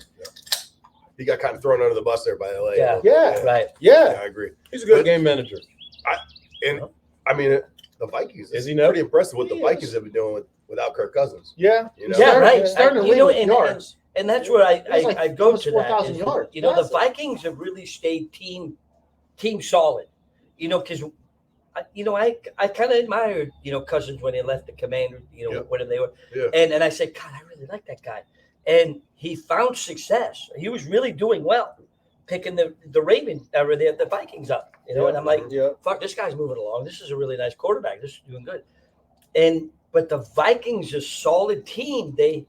He got kind of thrown under the bus there by LA. Yeah. Yeah. Right. Yeah. I agree. He's a good game manager. And I mean, the Vikings. Is he It's now? pretty impressive what the He Vikings is. have been doing without Kirk Cousins. Yeah. You know? Yeah, right. He's starting to You lead know, with and- yards. And that's where I go almost to that. 4,000 is, yards. you know, the Massive. Vikings have really stayed team solid. You know, because I kind of admired Cousins when they left the Commanders. When they were, and I said, God, I really like that guy, and he found success. He was really doing well, picking the Vikings up. And I'm like, fuck, this guy's moving along. This is a really nice quarterback. This is doing good. But the Vikings, a solid team. They,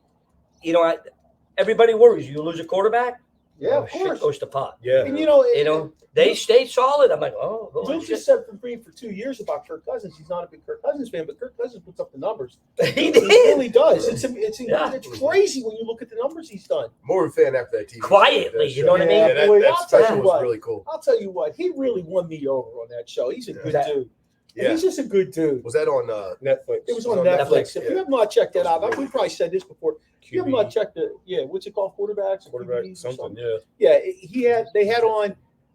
everybody worries you lose a quarterback. Yeah, of shit course. goes to pot. Yeah. And They stayed solid. I'm like, Luke just said for 2 years about Kirk Cousins. He's not a big Kirk Cousins fan, but Kirk Cousins puts up the numbers. He really does. It's crazy when you look at the numbers he's done. More of a fan after that TV. Quietly, you know what I mean? Yeah, that special was really cool. I'll tell you what, he really won me over on that show. He's a good dude. Yeah. He's just a good dude. Was that on Netflix? It was on Netflix. If you have not checked that out, we probably said this before. If you have not checked what's it called? Quarterback, something. Yeah,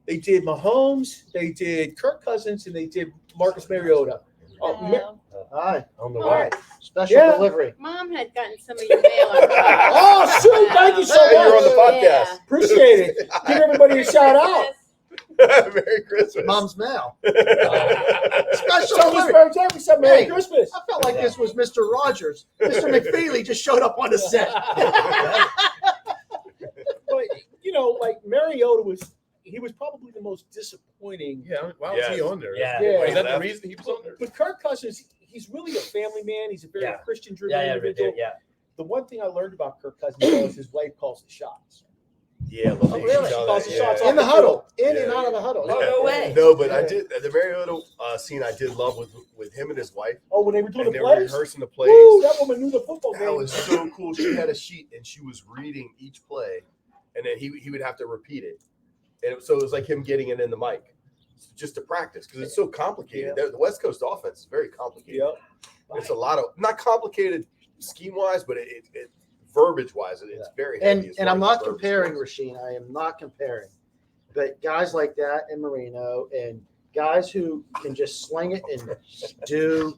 they did Mahomes, they did Kirk Cousins, and they did Marcus Mariota. Hi. On the All right. Special delivery. Mom had gotten some of your mail. Oh, shoot. Thank you so much. You're on the podcast. Yeah. Appreciate it. Give everybody a shout out. Merry Christmas. Mom's mail. Special delivery. Merry Christmas. I felt like this was Mr. Rogers. Mr. McFeely just showed up on the set. But, like Mariota was probably the most disappointing. Yeah. Why was he on there? Yeah. Is that the reason he was on there? But Kirk Cousins, he's really a family man. He's a very Christian-driven individual. Yeah. The one thing I learned about Kirk Cousins is his wife calls the shots. Yeah, really? She calls the shots In the huddle. In and out of the huddle. Oh, no way. No, but I did the Mariota scene. I did love with him and his wife. Oh, when they were doing And the they were plays? rehearsing the plays. Woo, that woman knew the football That game. was so cool. She had a sheet and she was reading each play, and then he would have to repeat it. And so it was like him getting it in the mic just to practice because it's so complicated. The West Coast offense is very complicated. It's a lot of not complicated scheme wise, but it verbiage wise, it's very heavy. And I'm not comparing, Rasheen. I am not comparing. But guys like that and Marino and guys who can just sling it and do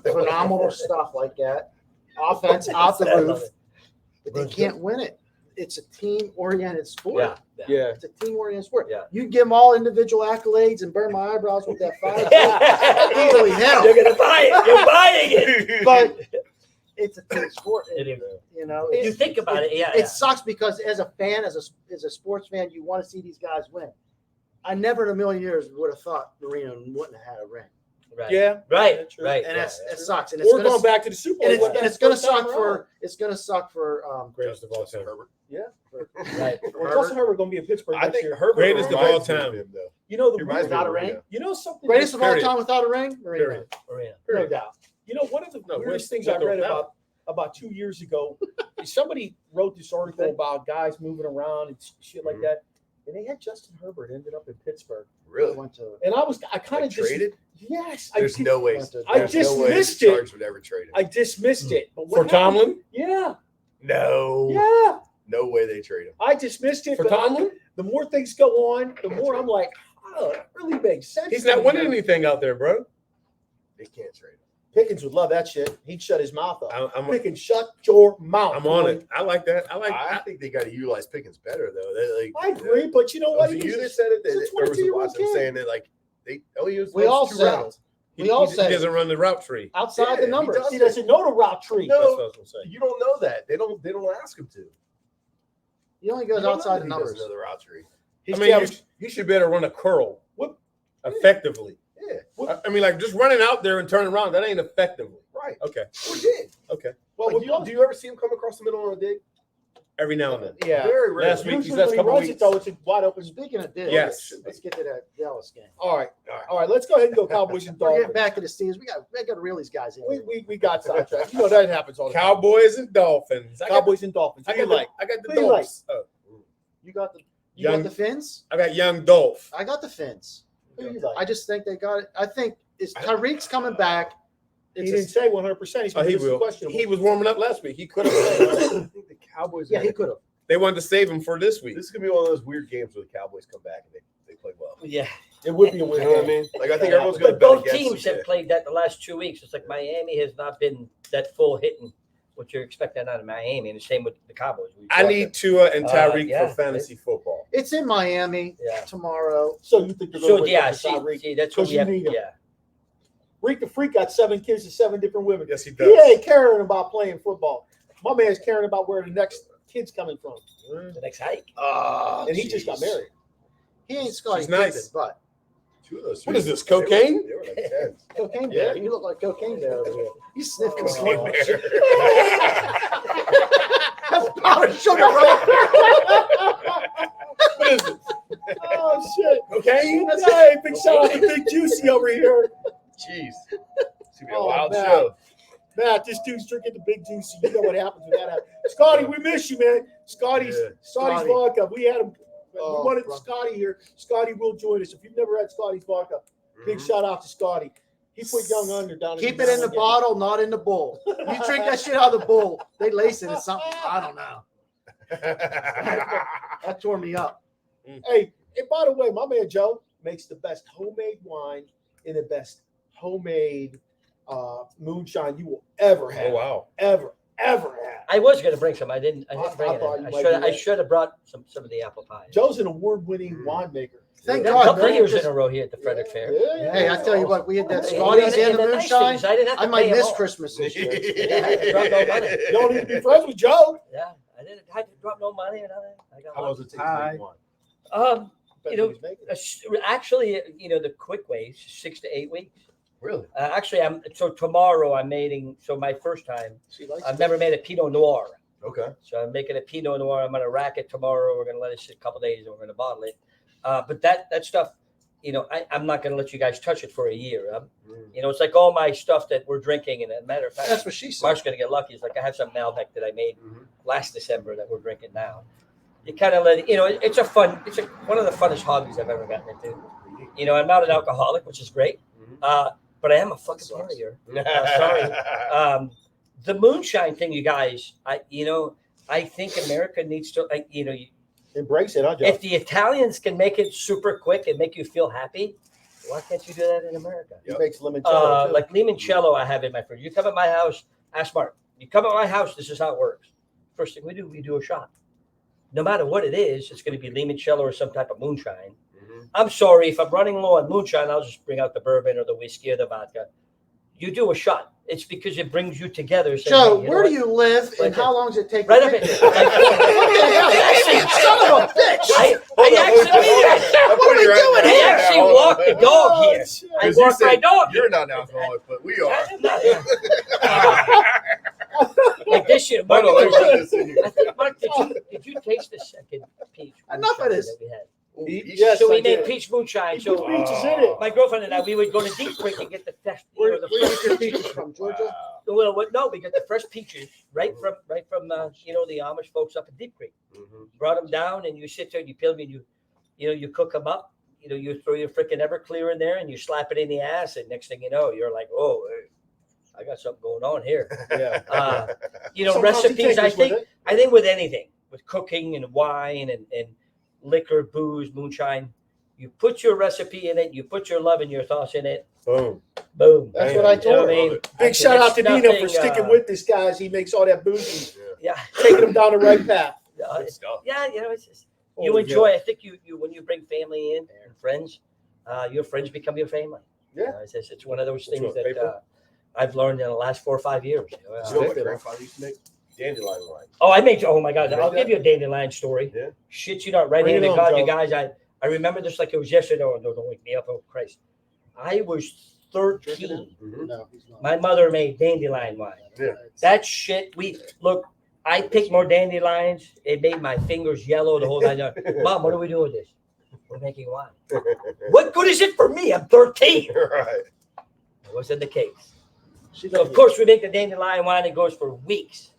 phenomenal stuff like that, offense out the roof, but they can't win it. It's a team-oriented sport. Yeah. It's a team-oriented sport. Yeah. You give them all individual accolades and burn my eyebrows with that fire. Easily hell. You're gonna buy it. You're buying it. But it's a team sport. If you think about it, it sucks because as a fan, as a sports fan, you want to see these guys win. I never in a million years would have thought Marino wouldn't have had a ring. Right. Yeah. Right. And it sucks. And We're going back to the Super Bowl. And it's going to suck for greatest of all time. Yeah. Right. Justin Herbert going to be in Pittsburgh I next think year. Herbert Greatest of all reminds me time. him, though. You know He reminds me without of a ring. Marino. You know something. greatest of all Period. time without a ring. Marino. No doubt. You know, one of the weirdest things I read about 2 years ago is somebody wrote this article about guys moving around and shit like that, and they had Justin Herbert ended up in Pittsburgh. Really? And I kind of traded. Yes. There's no way. I There's no way dismissed the it. Chargers would ever trade him. I dismissed it. But For Tomlin? Yeah. No. Yeah. No way they trade him. I dismissed it. For but Tomlin? The more things go on, the more I'm like, oh, that really makes sense. He's to not me. winning anything out there, bro. They can't trade him. Pickens would love that shit. He'd shut his mouth up. I'm Pickens, shut your mouth. on boy. it. I like that. I think they got to utilize Pickens better, though. I agree, but you know what? Was it you that He's said it? he's a Or was it 22-year-old Watson kid. saying that he was We all two said it. rounds. We all he said it. doesn't run the route tree. Outside Yeah, the numbers. he He doesn't know the route tree. No. That's what I was gonna say. You don't know that. They don't ask him to. He only goes You don't outside know the that he doesn't numbers. know the route tree. I mean, he should better run a curl effectively. Yeah. I mean, like just running out there and turning around, that ain't effectively. Right. Okay. Or did. Okay. Well, Do you ever see him come across the middle on a dig? Every now and then. yeah. Very rare. Last week, these Usually last when he couple runs weeks. it, though, it's a wide open. Speaking of this, Yes. let's get to that Dallas game. All right. Let's go ahead and go Cowboys and We're getting Dolphins. back to the Steelers. We got to reel these guys in. We got sidetracked. You know that happens all the time. Cowboys and Dolphins. Cowboys and Dolphins. I Who you got like? the Who you like? Dolphins. Oh, You got the Young- got the Finns. I got young Dolph. I got the Finns. Who you like? I just think they got it. I think it's Tyreek's coming back. He It's didn't say 100%. He's He will. questionable. He was warming up last week. He could have. I think the Cowboys. yeah, he could have. They wanted to save him for this week. This is gonna be one of those weird games where the Cowboys come back and they play well. Yeah. It would be a You win. know what I mean? Like I think everyone's gonna But bet both against teams them. have played that the last 2 weeks. It's like Miami has not been that full hitting what you're expecting out of Miami, and the same with the Cowboys. I need Tua and Tyreek yeah. for fantasy football. It's in Miami tomorrow. So you think they're So going to yeah, wake up to Tyreek? see, that's what 'Cause we you have. need him. Yeah, Reek the Freak got 7 kids and 7 different women. Yes, he He does. ain't caring about playing football. My man's caring about where the next kid's coming from. the next hike. And he just got married. He ain't Scotty She's nice. Pippen, but 2 of those. What is this, cocaine? They were like 10. cocaine Yeah. bear. You look like cocaine bear over here. He's sniffing Cocaine smoke. bear. That's powdered sugar, right? What is it? Oh, shit. Cocaine? Hey, big shout out to Big Juicy over here. Jeez. It's going to be a Oh, wild man. show. Matt, this dude's drinking the Big Juicy. You know what happens when that happens. Scotty, we miss you, man. Scotty's Scotty. vodka. We had him. Oh, we wanted bro. Scotty here. Scotty will join us. If you've never had Scotty's vodka, big shout out to Scotty. He put Young Under down. Keep it in the bottle, not in the bowl. You drink that shit out of the bowl. They lace it in something. I don't know. That tore me up. Hey, and by the way, my man Joe makes the best homemade wine and the best homemade moonshine you will ever have. Oh, wow. Ever have. I was going to bring some. I didn't I bring thought it. you I might should. do I that. should have brought some of the apple pie. Joe's an award-winning winemaker. Thank A God. couple of man. years in a row here at the Frederick Fair. Yeah. Hey, I tell you what, we had that Hey, Scotty's and and the the nice moonshine. thing is I didn't have to I might pay 'em miss all. Christmas this year. Yeah, I dropped no money. You don't need to be friends with Joe. Yeah, I didn't have to drop no money or nothing. I got How long one. does it take to make one? You know, actually, you know, the quick way is 6 to 8 weeks. Really? Actually, tomorrow I'm making. So my first time, I've never made a Pinot Noir. Okay. So I'm making a Pinot Noir. I'm going to rack it tomorrow. We're going to let it sit a couple of days, and we're going to bottle it. But that stuff, you know, I'm not going to let you guys touch it for a year. You know, it's like all my stuff that we're drinking. And as a matter of fact, That's what she said. Mark's going to get lucky. It's like I have some Malbec that I made last December that we're drinking now. You kind of let it, you know, it's one of the funnest hobbies I've ever gotten into. You know, I'm not an alcoholic, which is great. But I am a fucking partier. Sorry. The moonshine thing, you guys, I think America needs to, embrace it, huh, Joe? if the Italians can make it super quick and make you feel happy, why can't you do that in America? He makes limoncello. too. Like limoncello I have in my fridge. You come at my house, ask Mark, you come at my house, this is how it works. First thing we do a shot. No matter what it is, it's going to be limoncello or some type of moonshine. I'm sorry, if I'm running low on moonshine, I'll just bring out the bourbon or the whiskey or the vodka. You do a shot. It's because it brings you together. Saying, Joe, hey, where do you live and how long does it take? Right to up get in there? Son of a bitch! What are we doing I actually walk the dog here. I Because you walk my said dog here. you're not an alcoholic, but we are. Like this year, Hold Mark, on, let me put this in here. I think, Mark, did you taste the second peach? Enough of moonshine this. that we had? Yes, So we I made did. peach moonshine. He So put peaches in it. my girlfriend and I, we would go to Deep Creek and get the fresh. Where the do you fresh get your peaches from, Georgia? Well, no, we get the fresh peaches right from the Amish folks up in Deep Creek. Brought them down, and you sit there and you peel them, and you cook them up. You know, you throw your freaking Everclear in there, and you slap it in the ass, and next thing you know, you're like, oh, hey, I got something going on here. Yeah. Recipes. Sometimes he takes us with I think with anything, with cooking and wine and liquor, booze, moonshine, you put your recipe in it, you put your love and your thoughts in it. Boom. Boom. That's what I You know told what I him. mean? Big shout out to It's Nino for nothing, sticking with this, guys. He makes all that booze and Yeah. taking them down the right path. Good stuff. Yeah, it's just, you enjoy. I think you when you bring family in and friends, your friends become your family. Yeah. It's one of those What's things your that paper? I've learned in the last 4 or 5 years. You know what my grandfather used to make? Dandelion wine. Oh my God! I'll give you a dandelion story. Yeah. Shit, you not right Bring in it to on, God, Joe. you guys. I remember this like it was yesterday. Oh, don't wake me up! Oh Christ! I was 13. No, he's not. My mother made dandelion wine. Yeah. That shit. I picked more dandelions. It made my fingers yellow the whole 9 yards. Mom, what do we do with this? We're making wine. What good is it for me? I'm 13. Right. It wasn't the case. So of course we make the dandelion wine. It goes for weeks.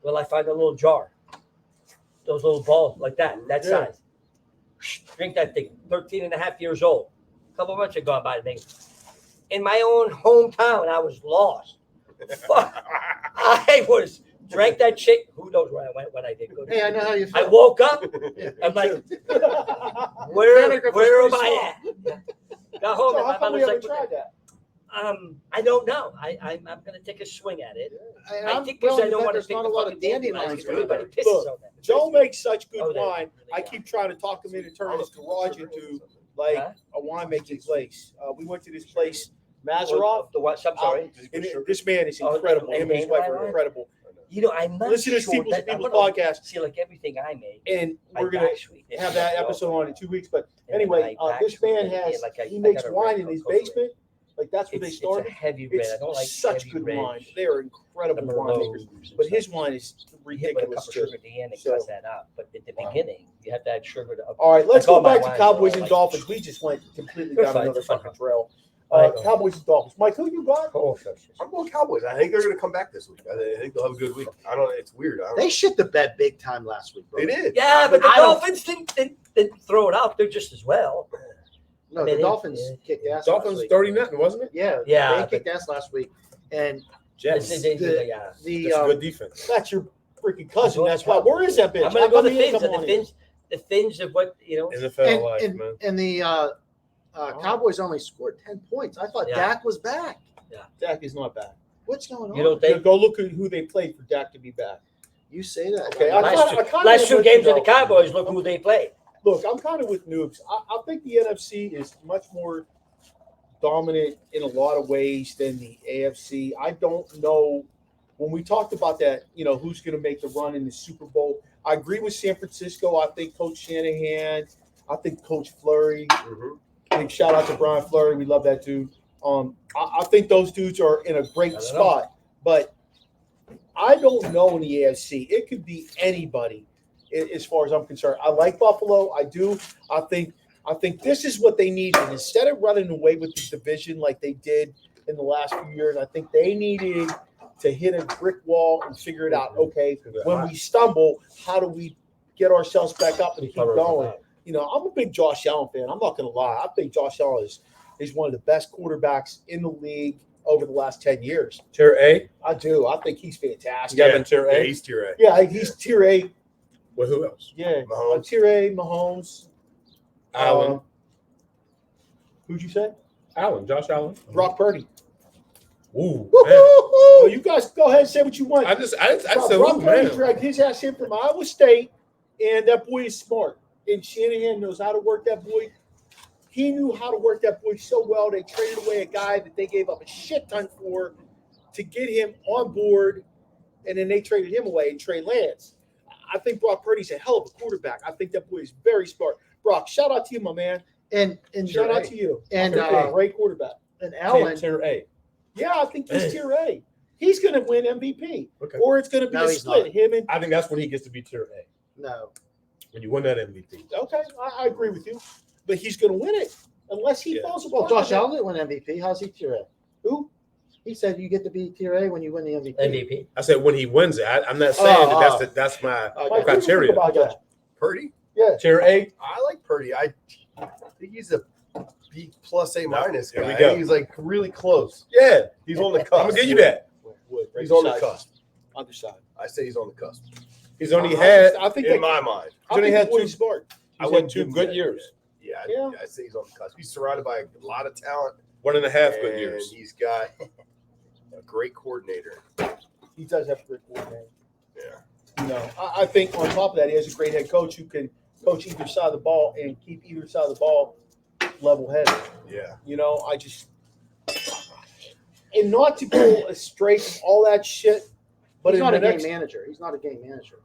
Well, I find a little jar, those little balls like that size. Drink that thing. 13 and a half years old. A couple months had gone by. In my own hometown, I was lost. Fuck. I drank that shit. Who knows where I went when I did go to Hey, I know how you I feel. woke up. I'm like, where am I at? Got home So and how my come we mother's haven't like, tried that? I don't know. I'm going to take a swing at it. I think because I don't want to there's take not the a lot fucking of dandelions dandelions. around Everybody there. pisses Look, on that. Joe makes such good Oh, they wine. really I are. keep trying to talk him into turning his garage into like Huh? a winemaking place. We went to this place, Mazeroff. The what? I'm sorry. And this man is Oh, incredible. and Him and his wife are dandelion? incredible. You know, I'm not Listen to sure People's that I'm People's gonna podcast, see like everything I make. and I we're gonna actually have that episode on in 2 weeks. But And then anyway, I this man actually- has like I he makes got a wine red in his Cocoa Red. basement. Like that's where they It's a started. heavy red. It's I don't like such heavy good red. wine. They are incredible The winemakers. Merlots and But stuff. his wine is You hit with a ridiculous cup of too. sugar at the end and So- cut that out. But at the beginning, you have to add sugar to. All right, let's Like all go my back to wines, Cowboys I and like Dolphins. We just went completely They're down fine, another they're fine. fucking trail. I know. Cowboys and Dolphins. Mike, who you got? Oh, shucks. I'm going Cowboys. I think they're going to come back this week. I think they'll have a good week. I don't know. It's weird. I don't They know. shit the bed big time last week, bro. They did. Yeah, but the I don't- Dolphins didn't throw it out. They're just as well. No, I mean, the Dolphins kicked ass. Dolphins last week. 30-0, wasn't it? Yeah, Yeah, they kicked ass last week, and Jets. Yeah. the That's good defense. That's your freaking cousin. That's why. Where is that bitch? I'm gonna How go come the he ain't Fins. come on here? The Fins of what you know. NFL life, and, man. and the Cowboys only scored 10 points. I thought Yeah. Dak was back. Dak is not back. What's going on? You don't think? Go look at who they played for Dak to be back. You say that. Okay, I Last kinda last two with games you, of the though. Cowboys, look who they played. Look, I'm kind of with Noobs. I think the NFC is much more dominant in a lot of ways than the AFC. I don't know. When we talked about that, who's going to make the run in the Super Bowl, I agree with San Francisco. I think Coach Shanahan. I think Coach Fleury. Big shout out to Brian Fleury. We love that dude. I think those dudes are in a great spot. But I don't know in the AFC. It could be anybody as far as I'm concerned. I like Buffalo. I do. I think this is what they needed. Instead of running away with the division like they did in the last few years, I think they needed to hit a brick wall and figure it out. Okay, when we stumble, how do we get ourselves back up and keep going? I'm a big Josh Allen fan. I'm not going to lie. I think Josh Allen is one of the best quarterbacks in the league over the last 10 years. Tier A? I do. I think he's fantastic. You got him in Tier Yeah, A? he's tier A. Yeah, he's tier A. Well, who else? Yeah, Mahomes. tier A, Mahomes. Allen. Who'd you say? Allen. Josh Allen. Brock Purdy. Ooh, man. Well, you guys go ahead and say what you want. I said, Brock ooh, Purdy man. dragged his ass in from Iowa State, and that boy is smart. And Shanahan knows how to work that boy. He knew how to work that boy so well. They traded away a guy that they gave up a shit ton for to get him on board, and then they traded him away and Trey Lance. I think Brock Purdy's a hell of a quarterback. I think that boy is very smart. Brock, shout out to you, my man. And Shout out to you. And Great quarterback. and Allen. Tier A. Yeah, I think he's tier A. He's going to win MVP, Okay. or it's going to be No, a he's split. not. Him and I think that's when he gets to be Tier A. No, When you win that MVP. okay, I agree with you, but he's going to win it unless he Yeah. falls well, apart. Josh Allen didn't win MVP. How's he tier A? Who? He said you get to be tier A when you win the MVP. MVP. I said when he wins it. I'm not saying that's my Mike, what do you think criteria. about that? Purdy. Yeah, Tier A. I like Purdy. I think he's a B plus A minus Here guy. we go. He's like really close. Yeah. He's on the I'm cusp. gonna give you that. He's on the cusp. Other side. I say he's on the cusp. He's only had. I think In my mind. He's only had two. smart. I He's went had 2 good- good years. Yeah, Yeah. I say he's on the cusp. He's surrounded by a lot of talent. 1.5 good and years. He's got a great coordinator. He does have a great coordinator. Yeah. I think on top of that, he has a great head coach who can coach either side of the ball and keep either side of the ball level-headed. Yeah. I just and not to go astray from all that shit, but He's in not the a game next, manager. He's not a game manager.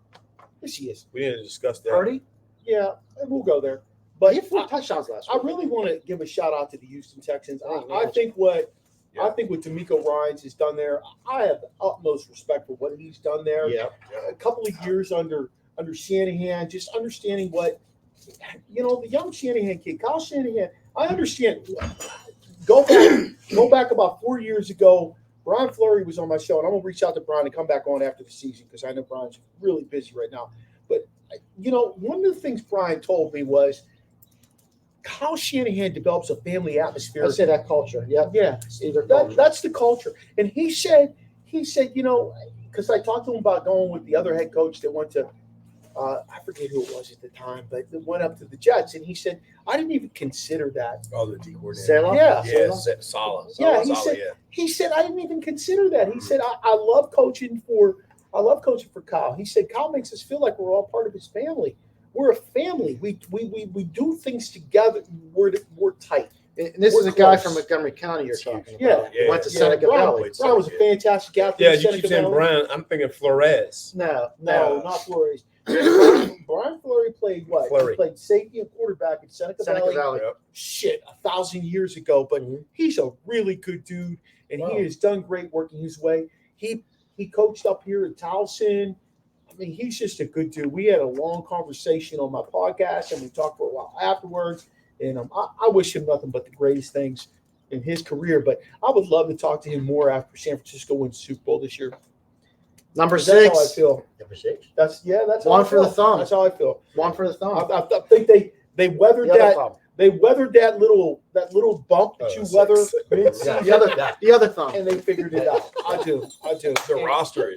yes, he is. We didn't discuss that. Purdy? Yeah, we'll go there. But But he had 4 touchdowns last I week. really want to give a shout out to the Houston Texans. Oh, I man. think what Yeah. I think what D'Amico Ryans has done there, I have the utmost respect for what he's done there. Yeah. A couple of years under Shanahan, just understanding what the young Shanahan kid, Kyle Shanahan. I understand. Go back about 4 years ago. Brian Fleury was on my show, and I'm gonna reach out to Brian and come back on after the season because I know Brian's really busy right now. But one of the things Brian told me was Kyle Shanahan develops a family atmosphere. I say that culture. Yep. Yeah, Either culture. that's the culture. And he said, because I talked to him about going with the other head coach that went to I forget who it was at the time, but it went up to the Jets, and he said, "I didn't even consider that." Oh, the D coordinator. Salah? Yeah. Yeah, Salah. Yeah, he Salah, said- yeah. He said, "I didn't even consider that." He said, "I love coaching for Kyle." He said, "Kyle makes us feel like we're all part of his family. We're a family. We do things together. We're tight." And this We're is a guy close. from Montgomery County you're talking Yeah. about. He went to Yeah, Seneca Brown, Valley. Brown was a fantastic athlete. Yeah, at you keep Seneca saying Valley. Brian. I'm thinking Flores. No, No. not Flores. Brian Fleury played what? Fleury. He played safety and quarterback at Seneca Valley. Yep. Shit, 1,000 years ago. But he's a really good dude, and he has done great working his way. He coached up here at Towson. I mean, he's just a good dude. We had a long conversation on my podcast, and we talked for a while afterwards. And I wish him nothing but the greatest things in his career. But I would love to talk to him more after San Francisco wins the Super Bowl this year. Number That's how I 6. feel. Number 6. That's how One I for the feel. thumb. That's how I feel. One for the thumb. I think they weathered The other that. thumb. They weathered that little bump that you weather mid-season, The other thumb. and they figured it out. I do. The roster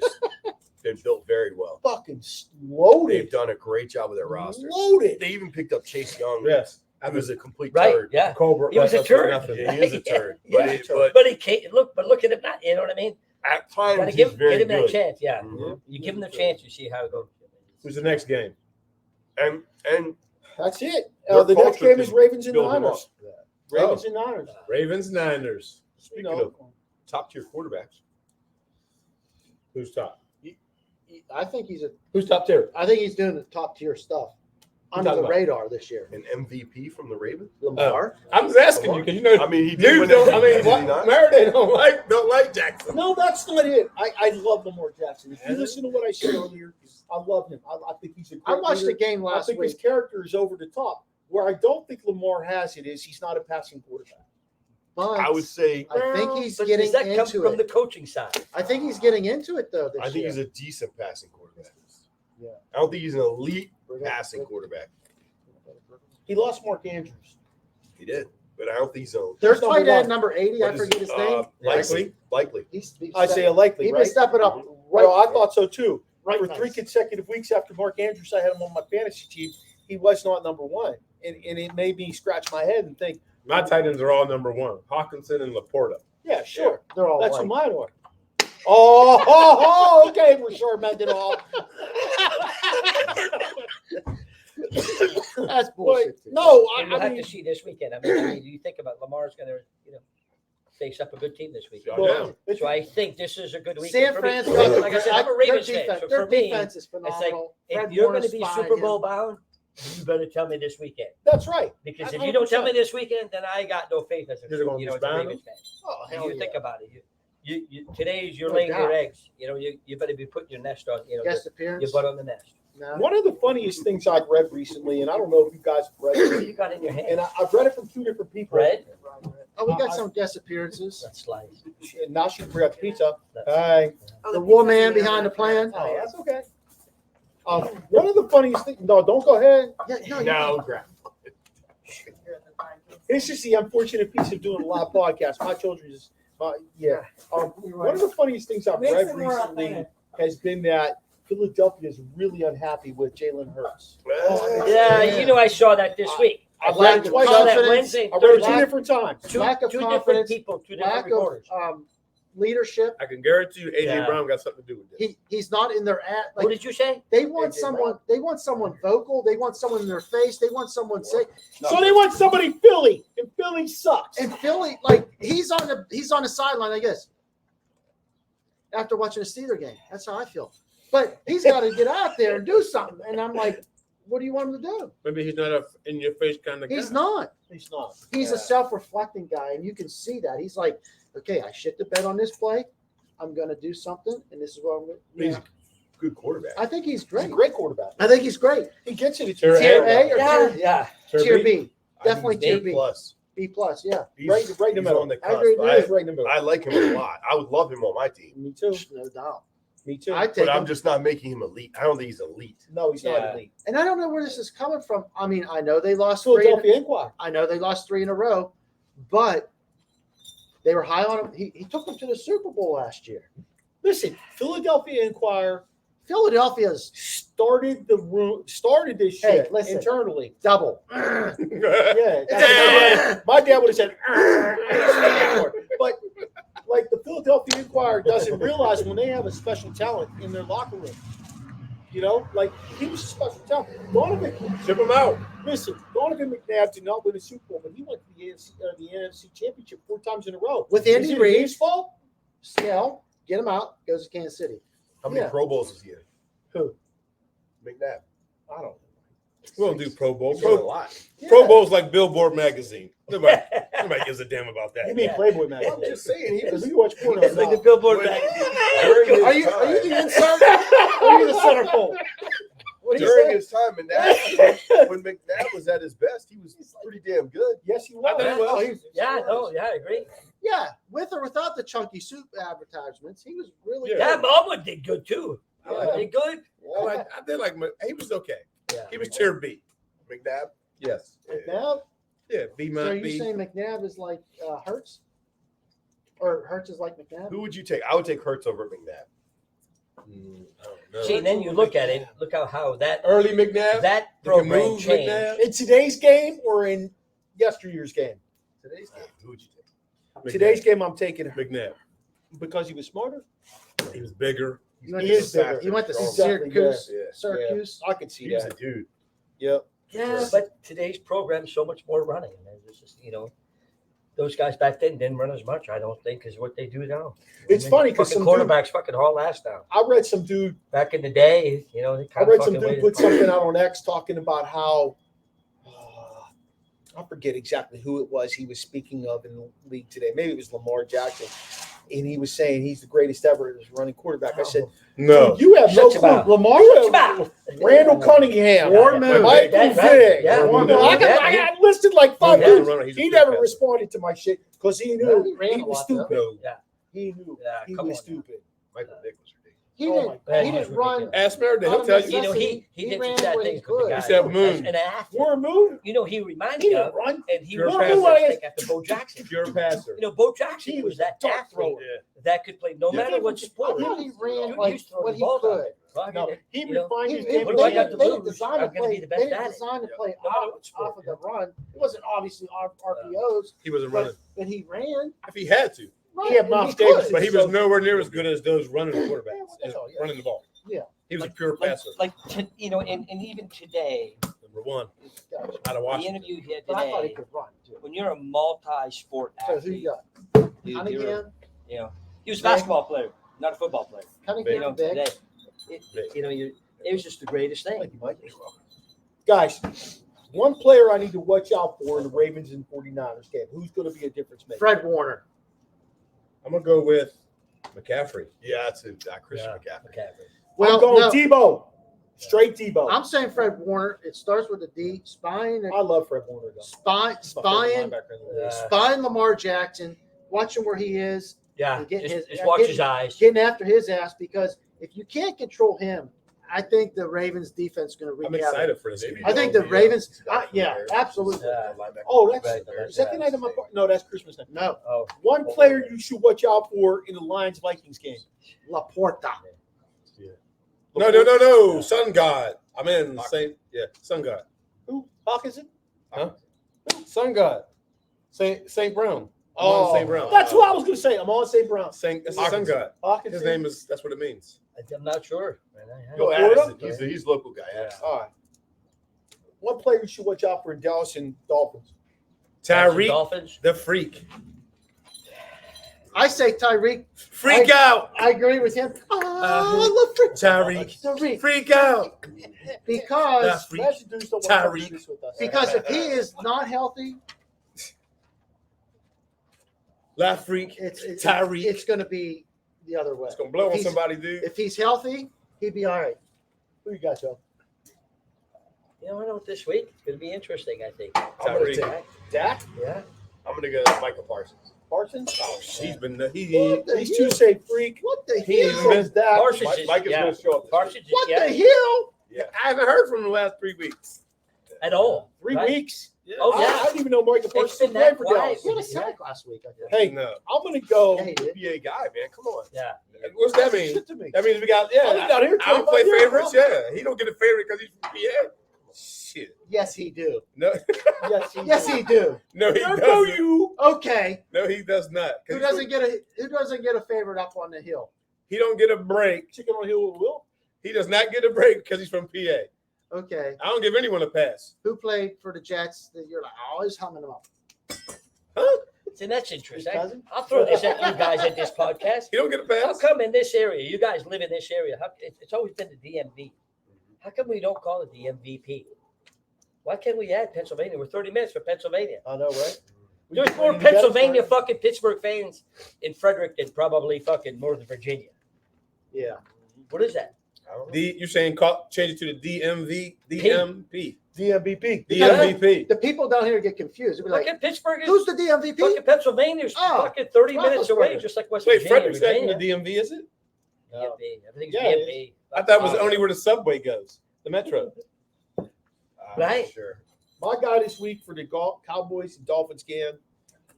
has been built very well. Fucking loaded. They've done a great job with their roster. Loaded. They even picked up Chase Young. Yes. Who was a complete Right. turd. Yeah. Cobra. He was a that's up to turd. nothing. Yeah, he is a turd. Yeah. But But he can't look. But look at him. Not. You know what I mean? at times Gotta he's give very him that good. chance. Yeah. Mhm. You give him the chance. You see how it goes. Who's the next game? And That's it. Their The next culture game is can Ravens and build them Niners. Ravens and Niners. Ravens, Niners. Speaking You know, of top tier quarterbacks. who's top? I think who's top tier? I think he's doing the top tier stuff under talking the about? radar this year. An MVP from the Ravens. Lamar. I'm just asking you because you know I mean, he did dudes win don't. I MVP, mean, did he what, not? Maradei don't like Jackson. No, that's not it. I love Lamar Jackson. If you listen to what I said earlier, I love him. I think he's a great I watched leader. the game I last think his week. character is over the top. Where I don't think Lamar has it is he's not a passing quarterback. But I would say I think he's But getting does that come into from it. the coaching side? I think he's getting into it though. This I think year. he's a decent passing quarterback. Yeah. I don't think he's an elite passing quarterback. He lost Mark Andrews. He did, but I don't think he's a. Their Who's number tight end one? number 80. I what is forget it? his name. Likely. He's Isaiah Likely, He's right? been stepping up. Well, I thought so too. Right For nice. 3 consecutive weeks after Mark Andrews, I had him on my fantasy team. He was not number one, and it made me scratch my head and think, My tight ends are all number one: Hawkinson and Laporta. yeah, sure, They're all that's like, who mine are. Okay, we're sure meant it all. that's But, bullshit. too. no, And we'll I have mean, to see this weekend. I mean, you think about Lamar's going to, face up a good team this weekend. Yeah. it's- So I think this is a good weekend. San for me. Francisco. Like I said, I'm a Ravens fan. So Their for me, defense is it's like phenomenal. if Fred you're going Warner's to be fine, Super yeah. Bowl bound, you better tell me this weekend. that's right. Because if you don't tell me 100%. this weekend, then I got no faith as a, You're gonna as be a bound? Ravens fan. Oh, hell You yeah. think about it. You today's you're No laying your doubt. eggs. You better be putting your nest on. Guest Your appearance. butt on the nest. No. One of the funniest things I've read recently, and I don't know if you guys have read What do it, you got in your hand? and I've read it from 2 different people. Bread? Oh, we got some guest appearances. That's slice. And now she forgot the pizza. That's- Hi. The woman behind the plan. Oh, that's okay. One of the funniest things. No, don't go ahead. Yeah, no, you No, can- crap. It's just the unfortunate piece of doing a live podcast. My children just, yeah. One of the funniest things I've read recently has been that Philadelphia is really unhappy with Jalen Hurts. Yeah, I saw that this week. I I read it twice. saw that confidence. Wednesday, I read it 2 Thursday. different times. Two, Lack of two different confidence, people, two different lack reporters. of leadership. I can guarantee you, AJ Yeah. Brown got something to do with this. He's not in their at. What Like did you say? they want AJ someone. They want someone vocal. They want someone in their face. They want someone say. So they want somebody Philly, and Philly sucks. And Philly, like he's on the sideline, I guess. After watching a Steeler game, that's how I feel. But he's got to get out there and do something. And I'm like, what do you want him to do? Maybe he's not a in-your-face kind of guy. He's not. He's not. He's a self-reflecting guy, and you can see that. He's like, okay, I shit the bed on this play. I'm going to do something, and this is what I'm going to He's a good quarterback. I think he's He's great. a great quarterback. I think he's great. He gets it. Tier Tier A? A or Yeah, tier, yeah. tier B? I think Definitely he's tier B B. plus. B plus, yeah. He's Right in the he's middle. on the I agree cusp. with He is right in the middle. I like him a lot. I would love him on my team, Me too. No doubt. Me too. I take but I'm him. just not making him elite. I don't think he's elite. No, he's not Yeah. elite. And I don't know where this is coming from. I mean, I know they lost three. Philadelphia Inquirer. I know they lost 3 in a row, but they were high on him. He took them to the Super Bowl last year. Listen, Philadelphia Inquirer Philadelphia's started this Hey, shit listen. internally. double. Yeah, my dad would have said, but like the Philadelphia Inquirer doesn't realize when they have a special talent in their locker room. You know, like he was a special talent. Donovan, Ship him out. listen, Donovan McNabb did not win a Super Bowl, but he went to the NFC Championship 4 times in a row. With Is Andy it Reid. his fault? Snell, get him out. Goes to Kansas City. How many Yeah. Pro Bowls is he in? Who? McNabb. I don't know. We don't do Pro Bowl. He's in a Pro, lot. Pro Bowl's like Billboard magazine. Nobody gives a damn about that. You mean Playboy I'm magazine? just saying. He Because was we watch porno. It's like the now. Billboard When- magazine. Are you the insert? Or are you the centerfold? What do you during say? his time, McNabb, when McNabb was at his best, he was pretty damn good. Yes, he I was. think he was. Oh, he's- Yeah, no, yeah, I agree. Yeah, with or without the chunky soup advertisements, he was really Yeah. Yeah, Baldwin did good too. Yeah. Did good. I did like he was okay. Yeah. He was tier B. McNabb. Yes. McNabb. Yeah, B So are minus you B. saying McNabb is like Hurts, or Hurts is like McNabb? Who would you take? I would take Hurts over McNabb. I don't know. See, and then you look at it. Look how that Early McNabb. that You can program move changed. McNabb. In today's game or in yesteryear's game? Today's game. Who would you take? Today's game, I'm taking McNabb. because he was smarter. He was bigger. He went He to, is bigger. he went to Exactly, Syracuse. yeah. Syracuse. I can see He was that. a dude. Yep. Yeah, but today's program is so much more running. And it's just, those guys back then didn't run as much, I don't think, as what they do now. It's funny 'cause fucking some dude- quarterbacks fucking haul ass now. I read some dude. Back in the day, they I kind of read some fucking dude waited put for something it. out on X talking about how I forget exactly who it was he was speaking of in the league today. Maybe it was Lamar Jackson, and he was saying he's the greatest ever as running quarterback. I said, No. "Dude, you have no Shut your clue. mouth. Lamar, Shut your mouth. Randall Cunningham, War Moon. Michael That's Vick. right. Yeah. You War know, Moon. I got listed like 5 Yeah. dudes. He's a He good never passer. responded to my shit because he Yeah, knew he ran he a was lot, though. stupid. No. He knew Yeah, he come was on now. stupid. Michael Vick was ridiculous. He Oh didn't. my God. He That was didn't run. ridiculous. Ask Maradei. He'll tell you. He did ran some sad when he things with the could. guy. He said Moon. As an athlete. Warren Moon, He reminds he me didn't of, run. and he Pure was passer. like after Bo Jackson. Pure passer. Bo Jackson He was was that a dart athlete thrower. that could play no Yeah. matter what I sport. thought he ran Dude, like used to throw what the he ball down. could. Fucking No, it, he you know. refined his They game. What do I got to didn't lose? design to I'm gonna play. be the They best didn't at it. design to play No matter off, what sport, off of the run. It wasn't obviously RPOs, He wasn't but, running. but he ran. If he had to. Right, He had and Miles could. Davis, But he was nowhere near as good as those running quarterbacks. Yeah, well, yeah. Running the ball. Yeah. He was a pure passer. And even today, Number one. Gotcha. Out of the Washington. interview here But I thought he today, could run too. when you're a multi-sport So who athlete, you got? you're, Cunningham, he was a basketball player, not a football player. Cunningham, Vick. Today, it was just the greatest thing. Thank you, Mike. Guys, one player I need to watch out for in the Ravens and 49ers game. Who's going to be a difference maker? Fred Warner. I'm gonna go with McCaffrey. Yeah, that's Christian Yeah. McCaffrey. Okay. I'm Well, going no, Debo. Straight Debo. I'm saying Fred Warner. It starts with a D. Spying, I love Fred Warner, though. spying, He's my favorite spying, linebacker in the league. spying Lamar Jackson. Watching where he is. Yeah, And getting just, his- just watch getting- his eyes. Getting after his ass, because if you can't control him, I think the Ravens defense is going to wreak I'm havoc. excited for this game. I think the Ravens. Yeah, absolutely. Yeah. Oh, that's Right, is that the night of my part? No, that's Christmas night. No, Oh, One player you should watch out for in the Lions Vikings game. Laporta. No. Sun God. I'm in Sun God. Who? Hawkinson? Sun God. Saint Brown. Oh, St. Brown. That's what I was going to say. I'm on St. Brown. That's the Sun God. Hawkinson. His name is. That's what it means. I'm not sure. Go Laporta? Addison. He's a local guy. Addison. All right. One player you should watch out for in Dallas and Dolphins. Tyreek, Dolphins. the freak. I say Tyreek. Freak out. I agree with him. I love Tyreek. Tyreek. Freak out. Because Freak. Imagine doing stuff like Tyreek. this with us. because if he is not healthy, La freak. it's Tyreek. It's going to be the other way. It's gonna blow If on he's- somebody, dude. If he's healthy, he'd be all right. Who you got, Joe? I know this week it's going to be interesting. I think. I'm gonna Tyreek. take. Dak? Yeah. I'm gonna go Michael Parsons. Parsons? Oh, he's been What he. the These hell? two say freak. What the He hell? ain't Says Dak. Parsons is, Mike is yeah. gonna show up. This week. Parsons is, What yeah, the hell? I haven't heard from him the last 3 weeks. at all. 3 right? weeks. Yeah. Oh, yeah. I didn't even know Michael It's Parsons been played that for quiet. Dallas. He had a sack last week, I think. Hey, No. I'm going to go. Yeah, he did. PA guy, man. Come on. Yeah. What's that mean? Shit to me. That means we got I've been down here I don't 25 play years, favorites. bro. Yeah, he don't get a favorite because he's from PA. Shit. Yes, he do. No, Yes, he do. no, he I know doesn't. you. Okay. No, he does not. 'Cause Who doesn't get a favorite up on the hill? He don't get a break. Chicken on the hill with Will. He does not get a break because he's from PA. Okay. I don't give anyone a pass. Who played for the Jets that you're like always humming them up? See, that's interesting. His cousin? I'll throw this at you guys at this podcast. He don't get a How pass. come in this area, you guys live in this area, it's always been the DMV. How come we don't call it the MVP? Why can't we add Pennsylvania? We're 30 minutes for Pennsylvania. I know, right? There's more Pennsylvania fucking Pittsburgh fans in Frederick than probably fucking Northern Virginia. Yeah. What is that? I don't know. You're saying change it to the DMV, DMP, DMVP. DMVP. The people down here get confused. They'll be like, Fucking Pittsburgh is who's the DMVP? fucking Pennsylvania's Oh, fucking 30 minutes away, Roethlisberger. just like West Wait, Virginia. Frederick's not in Virginia. the DMV, is it? DMV. Everything's Yeah, it DMV. I thought it was only where the subway goes, the metro. I'm Right. not sure. My guy this week for the Cowboys and Dolphins game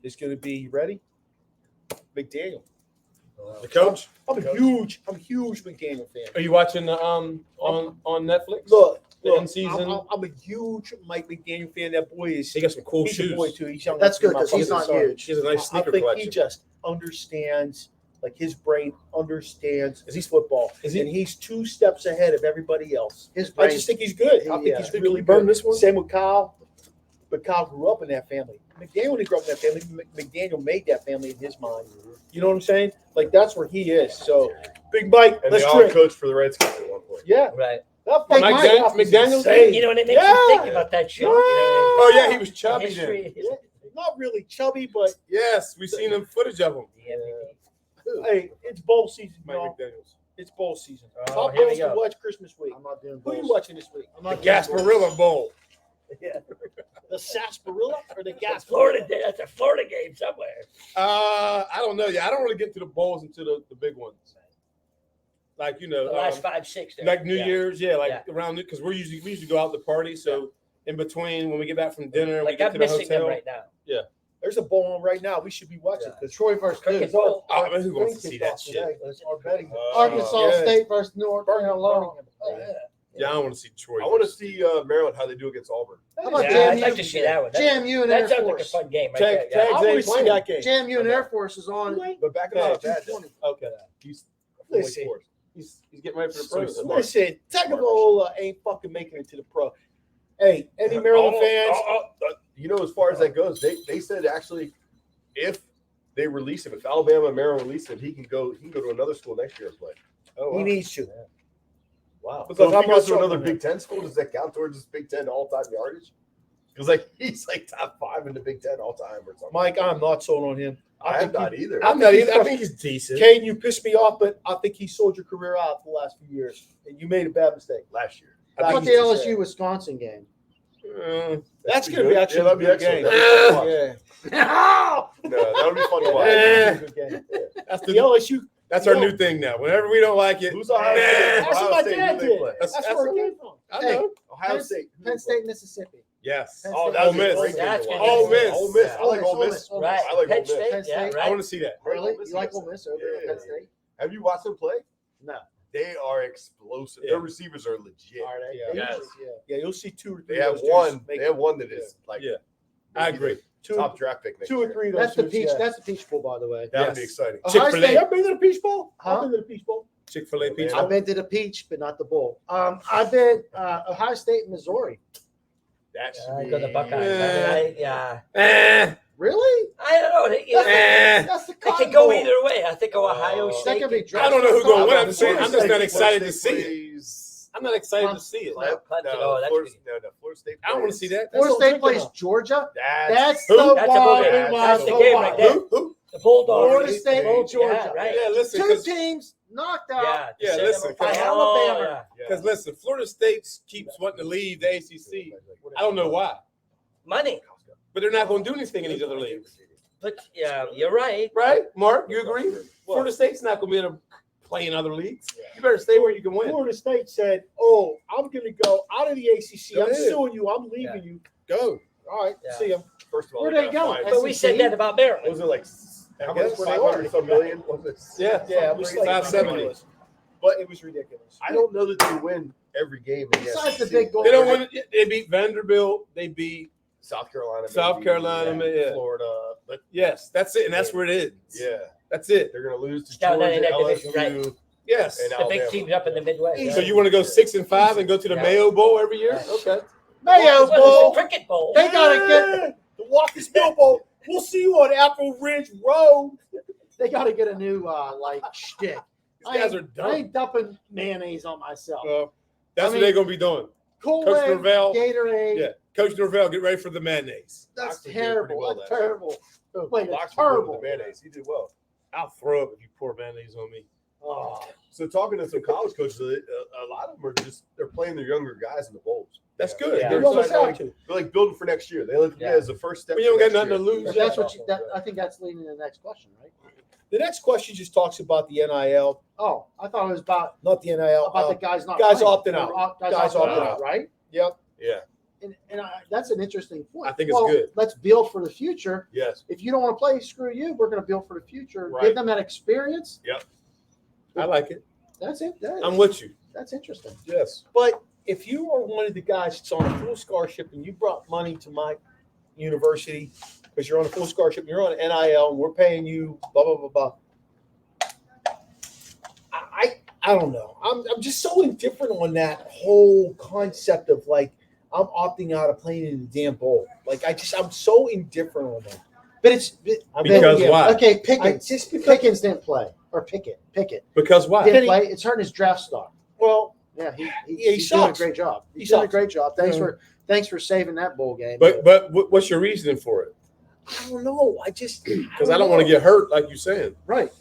is going to be, you ready? McDaniel. The coach. I'm a huge McDaniel fan. Are you watching the on Netflix? Look, The end season? I'm a huge Mike McDaniel fan. That boy is He got some cool he's shoes. a boy too. He's young. That's good My because he's not fucking son. huge. He has a nice I sneaker think collection. he just understands, like his brain understands football, Is he- and he's 2 steps ahead of everybody else. His I brain. just think he's good. I think Yeah. he's Did really you burn good. this one? Same with Kyle, but Kyle grew up in that family. McDaniel didn't grow up in that family. McDaniel made that family in his mind. You know what I'm saying? Like that's where he is. So, Big Mike, And let's they all drink. coached for the Redskins at one point. Yeah, Right. that Hey, fucking Mike, stuff is McDaniel- insane. You know, and it makes you think about that shit. Yeah. Oh yeah, he was chubby then. History. Yeah, not really chubby, but Yes, we've seen him footage of him. hey, it's bowl season, Mike y'all. McDaniels. It's bowl season. Oh, Top here we bills to go. watch Christmas week. I'm not doing Who are you bulls. watching this week? I'm The not doing bulls. Gasparilla Bowl. Yeah. The Sarsaparilla or the Gas Florida Day. That's a Florida game somewhere. I don't know. Yeah, I don't really get to the bowls until the big ones. Like The last 5, 6. There. like New Yeah. Year's, yeah, like Yeah. around because we usually go out to party. So in between when we get back from dinner, and we Like get I'm to the missing them hotel. right now. There's a bowl on right now. We should be watching. The Troy versus Cricket Duke. bowl. Oh man, who wants to Drink see kicked that off shit? today. Our betting. Arkansas yeah. State versus North Carolina. Oh, yeah. Yeah, I don't want to see Troy. I want to see Maryland how they do against Auburn. How about Yeah, I'd JMU? like to see that one. JMU and Air That sounds like a Force. fun game right Tag- there. tag- Yeah. I want to see playing. that game. JMU and Air Force is on. But back in Okay. the bad. 220. Okay, He's Listen. he's getting ready for the So pros. smart. Listen, Tagovailoa ain't fucking making it to the pro. Hey, any Maryland fans? You know, as far as that goes, they said actually, if they release him, if Alabama and Maryland release him, he can go to another school next year and play. Oh, He wow. needs to. Wow. Because So if I'm he not goes to sure another on Big Ten school, does that count towards his Big Ten all-time yardage? Because like he's like top 5 in the Big Ten all-time or something. Mike, I'm not sold on him. I'm not either. I'm not either. I think he's decent. Caden, you pissed me off, but I think he sold your career out for the last few years, and you made a bad mistake. Last year. How about the LSU Wisconsin game? That's going to be good. actually Yeah, a that'd be good excellent. game. That'd be Yeah. No, that would be fun to watch. Eh. Good game. That's The the LSU. That's our new thing now. Whenever we don't like it, Who's Ohio nah. State? That's Ohio what my State, dad who they did. play? That's where it came from. I Hey, know. Ohio Penn- State. Penn State, Mississippi. Yes. Penn Oh, State. that Ole was Miss. a great game. That's to watch. good. Ole Miss. Ole Miss. I like Ole Miss. Ole Right. I like Penn Ole Miss. State. Penn Yeah, State. I right. want to see that. Really? Ole Miss You like is- Ole Miss over Yeah. Penn State? Have you watched them play? No. They are explosive. Yeah. Their receivers are legit. Are they? Yeah. Yes. Yeah, you'll see 2 or 3. They have of those one. dudes They make have one that is like Yeah. I agree. top draft pick next 2 or year. 3 of those That's the dudes, Peach. yeah. That's the Peach Bowl, by the way. That would Yes. be exciting. Ohio Chick-fil-A. State- You ever been to the Peach Bowl? Huh? I've been to the Peach Bowl. Chick-fil-A pizza. I've been to the Peach, but not the bowl. I've been Ohio State and Missouri. That should I be. go the Buckeyes. Yeah. Really? I don't know. That's the It Cotton could go Bowl. either way. I think Ohio That State. could be could- I don't know who going to win. I'm Florida saying I'm just not State- excited to Florida see State it. plays- I'm not excited to see it. Clemson. No, Oh, that's Florida, good. no, Florida State. I don't want to plays- see that. Florida all State drinking plays up. Georgia. That's That's Who? the That's a bowl one. game. we That's the want. game right there. Who? The Bulldogs. Florida State, Bulldogs, Georgia. Yeah, right. Yeah, listen. Two 'cause- teams knocked out. Yeah, Yeah, the listen, seven- because Alabama- yeah. Because listen, Florida State keeps wanting to leave the ACC. I don't know why, Money. but they're not going to do anything in these other leagues, But yeah, you're right. right? Mark, you agree? Florida State's not going to be able to play in other leagues. You better stay where you can win. Florida State said, "Oh, I'm going to go out of the ACC. Go I'm ahead. suing you. I'm leaving you." Go. All right, Yeah. see him. First of all, Where'd they they got go? fined. But we said that about Maryland. Was it like how much? guess. 500 some million? Was it? Yeah, it was like 570. ridiculous. But It was ridiculous. I don't know that they win every game. In the Besides the SEC. big goal. They don't win. They beat Vanderbilt. They beat. South Carolina, South maybe, Carolina, yeah. Florida, but Yes, that's it, and that's where it is. yeah, That's it. they're going to lose to Down Georgia, in that division, LSU, right. Yes. and The big Alabama. teams up in the Midwest. So you want to go 6-5 and go to the Yeah. Mayo Bowl every year? Yeah. Okay. Mayo Well, Bowl. it's a cricket bowl. They gotta get. The Watkins Mill Bowl. We'll see you on Apple Ridge Road. They got to get a new like shtick. These guys are I dumb. ain't dumping mayonnaise on myself. That's I what mean, they're going to be doing. Kool-Aid, Coach Norvell. Gatorade. Yeah. Coach Norvell, get ready for the mayonnaise. That's Oxford did pretty terrible. well That's last year. terrible. Wait, that's Oxford terrible. with the mayonnaise. He did well. I'll throw up if you pour mayonnaise on me. Oh, So talking to some college coaches, a lot of them are they're playing their younger guys in the bowls. That's good. Yeah. They're, You almost excited, have like, to. they're like building for next year. They look at it Yeah. as the first step. We don't for got next nothing to year. lose. that's what you. I think that's leading to the next question, right? The next question just talks about the NIL, Oh, I thought it was about not the NIL. the guys not guys playing. opting out. Guys Guys opting opting out, out. right? Yep. Yeah. And that's an interesting point. I think it's good. Let's build for the future. Yes. If you don't want to play, screw you. We're going to build for the future. Right. Give them that experience. I like it. That's it. I'm with you. That's interesting. Yes. But if you are one of the guys that's on a full scholarship and you brought money to my university because you're on a full scholarship, you're on NIL, and we're paying you blah blah blah blah. I don't know. I'm just so indifferent on that whole concept of like I'm opting out of playing in the damn bowl. Like I'm so indifferent on that. But it's Because why? Okay, Pickens. Just because Pickens didn't play, or Pickett. Because why? Didn't play. It's hurting his draft stock. well, Yeah, he he's doing a sucks. great job. He He's doing a sucks. great job. Thanks for saving that bowl game. But what's your reasoning for it? I don't know. Because I don't want to get hurt, like you're saying. right.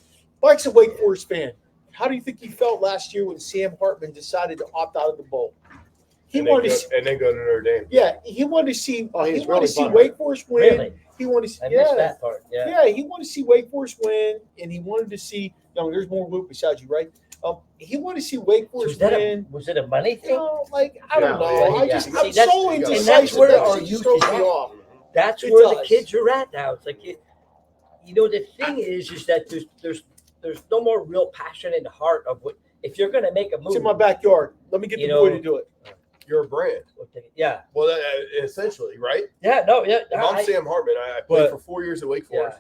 Mike's a Wake Forest fan. How do you think he felt last year when Sam Hartman decided to opt out of the bowl? He And wanted then, to see, go, and then go to Notre Dame. yeah, he wanted to see. Oh, he's he wanted really to see bummed. Wake Forest win. Really? He wanted to see, I missed yeah, that part. Yeah. yeah, he wanted to see Wake Forest win, and he wanted to see. There's more Luke besides you, right? He wanted to see Wake So Forest was win. was it a money You thing? know, like I don't Yeah, know. yeah. I'm See, so that's- indecisive. and that's where That our just youth throws is me at. off. That's It where the does. kids are at now. It's like the thing is that there's no more real passion in the heart of what if you're going to make a move. It's in my backyard. Let me get You the boy know- to do it. You're a brand. Yeah, Well, essentially, right? yeah, no, yeah. If I'm Sam Hartman, I played But- for 4 years at Wake Yeah. Forest.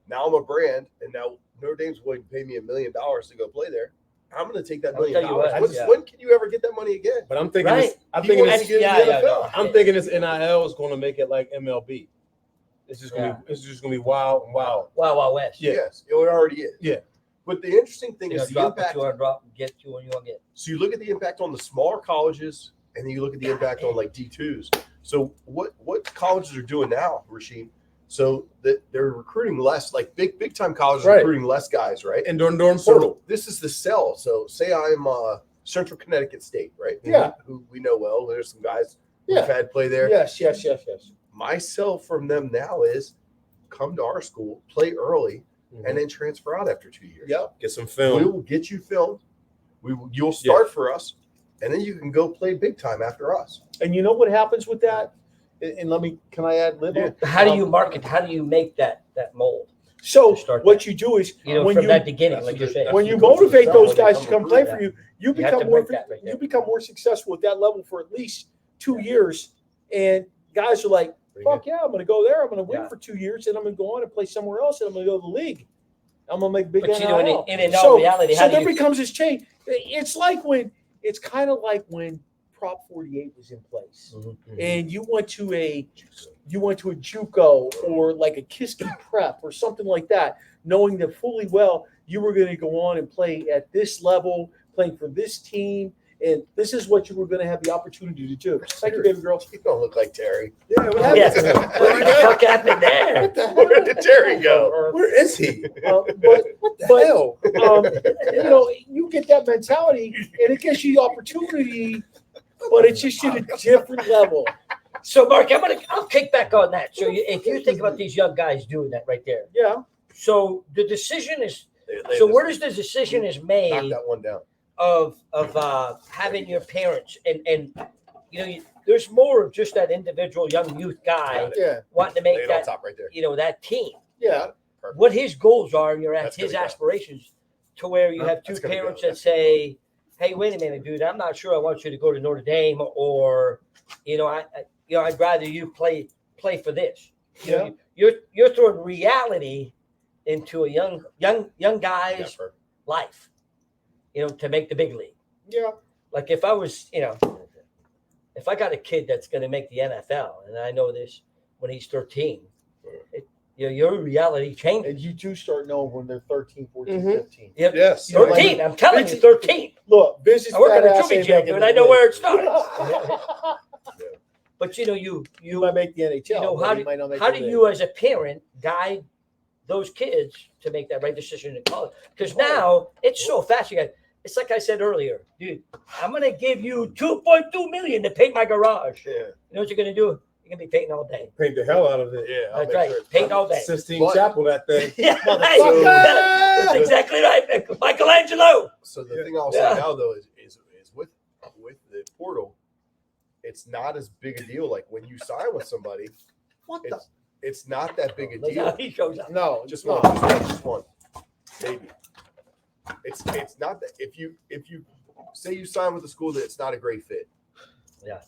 Now I'm a brand, and now Notre Dame's willing to pay me $1 million to go play there. I'm going to take that I'll $1 million. tell you what, yeah. When can you ever get that money again? But I'm thinking, Right. I'm He thinking, wants this, to get in the NFL. no. I'm thinking this NIL is going to make it like MLB. It's just going to Yeah. be, it's just going to be wild and wild. Wow, West. Yeah. Yes, it already is. Yeah. But the interesting thing You know, is the drop what impact. you want to drop, get you what you want to get. So you look at the impact on the smaller colleges, and then you look at the impact on like D2s. So what colleges are doing now, Rasheed? So that they're recruiting less, like big time colleges are Right. recruiting less guys, right? And during portal. So this is the sell. So say I'm Central Connecticut State, right? Yeah. Who we know well. There's some guys Yeah. who've had play there. Yes. My sell from them now is come to our school, play early, and then transfer out after 2 years. Yep. Get some We film. will get you filmed. You'll start for us, and then you can go play big time after us. And you know what happens with that? And can I add lib? Yeah. How do you market? How do you make that mold? So To start what that. you do is You know, when from you that beginning, that's like the- you're saying. that's when the you coaches motivate sell those when they guys come to come recruit. play Yeah. for you, You have to break that right there. you become more successful at that level for at least 2 years. And guys are like, fuck yeah, I'm going to go there. I'm going to win Yeah. for 2 years, and I'm going to go on and play somewhere else, and I'm going to go to the league. I'm going to make big But you know, NIL. in all reality, so how do there you? becomes this change. It's kind of like when Prop 48 was in place, and you went to a JUCO or like a Kiski Prep or something like that, knowing that fully well you were going to go on and play at this level, playing for this team, and this is what you were going to have the opportunity to do. Thank you, baby girl. You don't look like Terry. Yeah, what Yeah. happened? What the fuck happened there? Where did Terry go? Where is he? But What the hell? you get that mentality, and it gives you the opportunity, but it's just at a different level. So, Mark, I'll kick back on that. So, if you think about these young guys doing that right there, Yeah. so the decision is. They So, just where does the decision is knock made that one down? of having your parents and you know there's more of just that individual young youth guy Yeah. wanting to Lay make it on that, top right there. that team. Yeah. Perfect. What his goals are, and you're at That's his gonna go. aspirations, to where you have two That's gonna go. parents that say, "Hey, wait a minute, dude. I'm not sure I want you to go to Notre Dame, or I'd rather you play for this." You're throwing reality into a young guy's perfect. life, to make the big league. Yeah. Like if I was, if I got a kid that's going to make the NFL, and I know this when he's 13, your reality changes. And you do start knowing when they're 13, 14, Mhm. 15. Yep. Yes. 13. I'm telling you, 13. Look, Vince's I work fat at a ass trivia ain't gym, making dude. the I know where it league. starts. But You you might make the NHL. how but you might not make how the do league. you as a parent guide those kids to make that right decision in college? Because now it's so fast. It's like I said earlier, dude. I'm gonna give you $2.2 million to paint my garage. Yeah. You know what you're gonna do? You're gonna be painting all day. Paint the hell out of it. Yeah. I'll That's make right. sure it's Paint all day. Sistine But- Chapel, that thing. Yeah, right. Motherfucker! That's exactly right. Michelangelo. So the thing I'll say Yeah. now though is with the portal, it's not as big a deal. Like when you sign with somebody, What the? it's not that big a Look how deal. he shows up. No, Just no. one, just one, maybe. It's not that if you say you sign with a school that it's not a great fit. Yeah.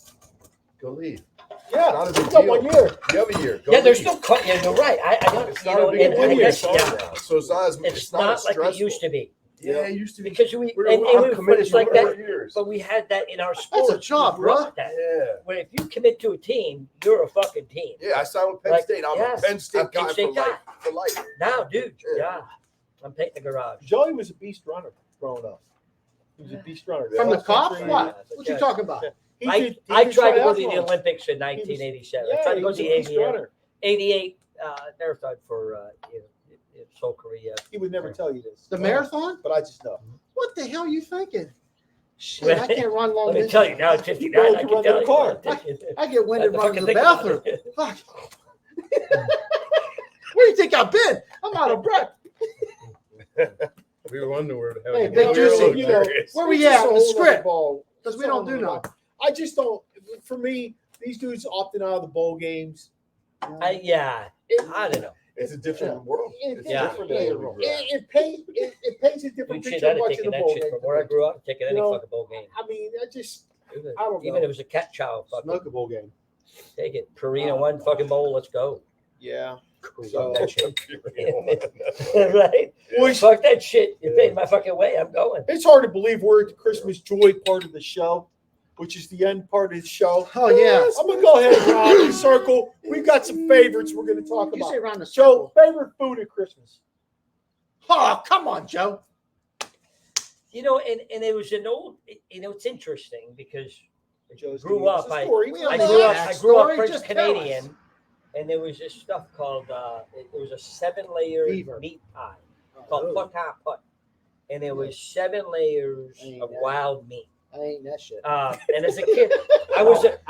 Go leave. Yeah, Not a big you got deal. 1 year. You have a year. Go Yeah, there's leave. no cut. Yeah, you're right. I don't. It's not a big and deal. I guess, It's yeah, So it's not as it's not not as like it stressful. used to be. Yeah, it used to be. Because We're and I'm we committed it's like to that. it for years. But we had that in our sports. That's a job, We grew up bro. with that. Yeah. Where if you commit to a team, you're a fucking team. Yeah, I signed with Penn Like, State. I'm yes, a Penn State I'm Penn guy State for life. guy. For life. Now, dude, Yeah. yeah, I'm painting the garage. Joey was a beast runner growing up. He was a beast runner. From the cop? Cross-country. What? What you talking about? He I did tried to go to the triathlons. Olympics in 1987. I Yeah, tried to he go was to a the beast 88. runner. 88 marathon for Seoul, Korea. He would never tell you this. The marathon? But I just know. What the hell are you thinking? Shit, I can't run long Let me distance. tell you now, at 59, You I can can run tell the you. car. I get winded Have to running to the fucking think about bathroom. it. Fuck. Where do you think I've been? I'm out of breath. We were wondering where the hell Hey, you Big were. Juicy, you know, Where we it's just at? a The whole nother script. ball. Because we It's a don't whole do nother nothing. I just don't. For me, these dudes opting out of the bowl games. I don't know. It's a different world. It's Yeah. different than where we grew up. It paints a different Dude, shit, picture I'd of have watching taken the that bowl shit game. from where I grew up, taking any You know, fucking bowl game. I mean, I just Even I don't if know. it was a cat chow, fucking Smoke a bowl game. take it. Purina one fucking bowl, let's go. Yeah. Fuck that shit. Yeah. Right? Boys, Fuck that shit. You paid my fucking way, I'm going. it's hard to believe we're at the Christmas joy part of the show, which is the end part of the show. Oh, yeah. I'm gonna go ahead and round the circle. We've got some favorites we're gonna talk You say about. around the Joe, circle. favorite food at Christmas. Oh, come on, Joe. And it was an old, it's interesting because Joe's Grew gonna give us up, a I- story. We We I don't grew need up, that I grew up story, French just tell Canadian, and there was this stuff called, it was a 7-layer Beaver. meat pie called potin pot. And it was 7 layers Ain't of that- wild meat. I ain't that shit. And as a kid, I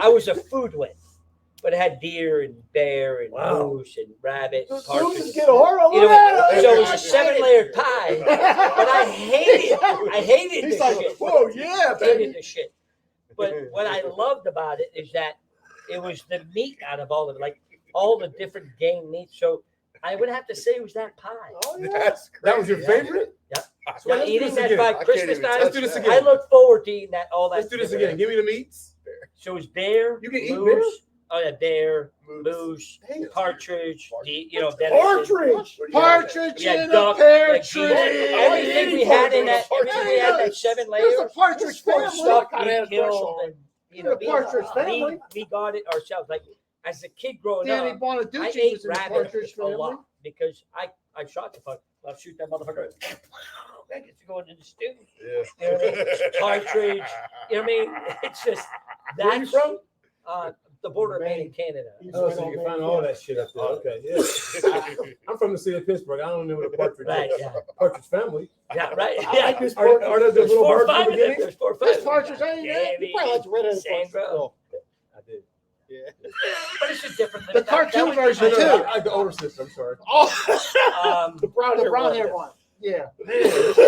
was a food win, but it had deer and bear and moose and rabbit and Dudes partridge. get hard. You know, Look so it at was a him. 7-layer pie, but I hated He's this like, shit. whoa, yeah, I baby. hated the shit. But what I loved about it is that it was the meat out of all of it, like all the different game meat. So I would have to say it was that pie. Oh, yeah. That's crazy. That was your favorite? Yeah. So Now, let's do eating this that again. by I can't Christmas even time, touch do this that. again. I look forward to eating that. All that. Let's do this different- again. Give me the meats. So it was bear, You can eat moose. bear? Oh yeah, bear, Moose. moose, Damn. partridge, venison. Partridge. Partridge Yeah, in a duck, pear yeah, tree. geese. Everything we had in that, everything we had in that 7 There's layers. a partridge was family. stuff Kinda we had a crush killed. on. And, You're a partridge family. we got it ourselves. Like as a kid growing Danny up, I Bonaducci ate was in the rabbit partridge a family. lot because I shot the fuck. I'll shoot that motherfucker. That gets to go into the stew. Yeah. You know what I mean? Partridge. You know what I mean? It's just Where you that's from? the border of Maine and Canada. Oh, so you can find all that shit up there. Okay, yeah. I'm from the city of Pittsburgh. I don't know what a partridge Right, is. yeah. Partridge family. Yeah, right. I Yeah. like this Are, partridge. are there the There's little 4 or birds in 5 the of them. beginning? There's 4 or 5. This partridge ain't that. You probably like the redheaded partridge. Sandra. No. I did. Yeah. But it's just different. The cartoon version, I too. like the older sister. I'm sorry. Oh, the brown The hair brown one. hair one. Yeah. as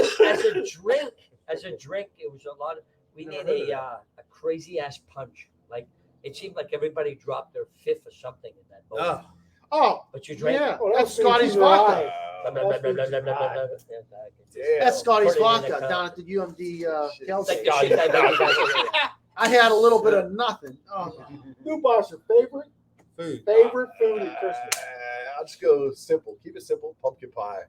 a drink, it was a lot of. We made a crazy ass punch. Like It seemed like everybody dropped their fifth or something in that boat. Oh, But you drank yeah, it. Oh, that's Scotty's vodka. That's Scotty's Put it in the vodka cup. down at the UMD It's like tailgate. the shit I made you guys. I had a little bit of nothing. Oh. New boss, your favorite food at Christmas. I'll just go simple. Keep it simple. Pumpkin pie.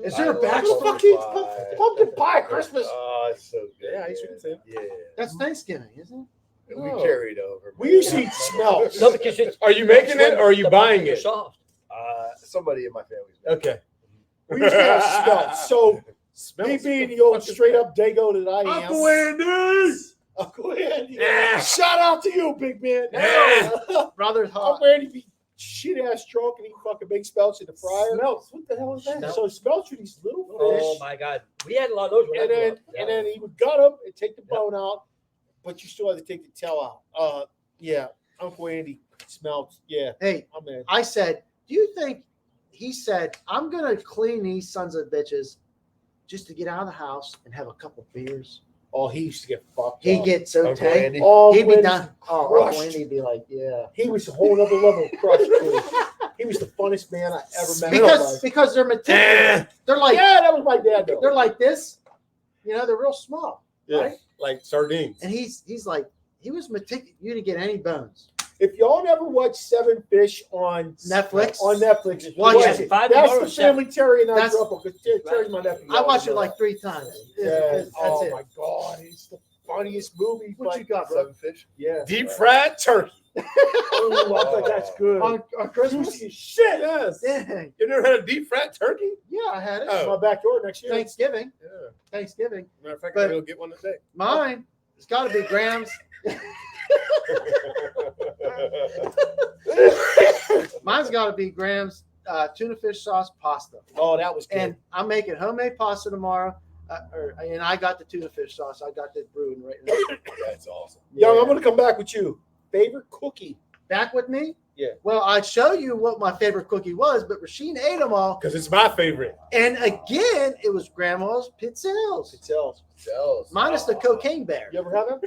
Is there a I back? love Fucking pie. pumpkin pie Christmas. Oh, it's so good. Yeah, I used to do the Yeah. That's Thanksgiving, isn't it? We Oh. carried over. We usually eat smells. No, because it's Are you making it or are you the buying pumpkins it? are soft. Somebody in my family's making Okay. We used to have smells. So me Smells. being the old straight up Dago that I am. Uncle Andy! Uncle Andy. Ah. Shout out to you, big man. Brother's hot. Uncle Andy be shit ass drunk and eat fucking big spelts in the fryer. Smells. What the hell is that? Smelt. So spelts are these little fish. Oh my God, we had a lot of those. When I and grew then up. and then he would gut them and take the bone out, but you still have to take the tail out. Yeah, Uncle Andy smells. Yeah, Hey, I'm in. I said, do you think he said, I'm going to clean these sons of bitches just to get out of the house and have a couple beers? Oh, he used to get fucked. He'd up. get so Uncle tanked. Andy. Oh, He'd be Wendy's done. Oh, crushed. Uncle Andy'd be like, yeah. He was a whole other level of crush. Dude. He was the funnest man I ever met. Because they're meticulous. They're like, yeah, that was my dad though. they're like this. You know, they're real small. Yeah, Right? like sardines. And he's like, he was meticulous. You didn't get any bones. If y'all never watched Seven Fish on Netflix? Netflix, Watch watch it. it. Five That's tomorrow, the family Terry and I That's- grew up with. Terry's my nephew. I watched it like 3 times. Yeah. That's Oh it. my god, it's the funniest movie. What you got, bro? Seven fish. Yeah. Deep fried turkey. Oh, I thought that's good. On Christmas? Juicy as shit. Yes. Dang. You never had a deep fried turkey? Yeah, I had it. Oh. My backyard next year. Thanksgiving. Yeah. Thanksgiving. Matter of fact, But- I'm gonna go get one today. Mine, it's got to be Graham's. Mine's got to be Graham's tuna fish sauce pasta. Oh, that was good. And I'm making homemade pasta tomorrow. And I got the tuna fish sauce. I got that brewing right now. That's awesome. Young, I'm gonna come back with you. Favorite cookie? Back with me? Yeah. Well, I'd show you what my favorite cookie was, but Rasheen ate them all. Because it's my favorite. And again, it was Grandma's pizzelles. Pizzelles. Minus the cocaine bear. You ever have them?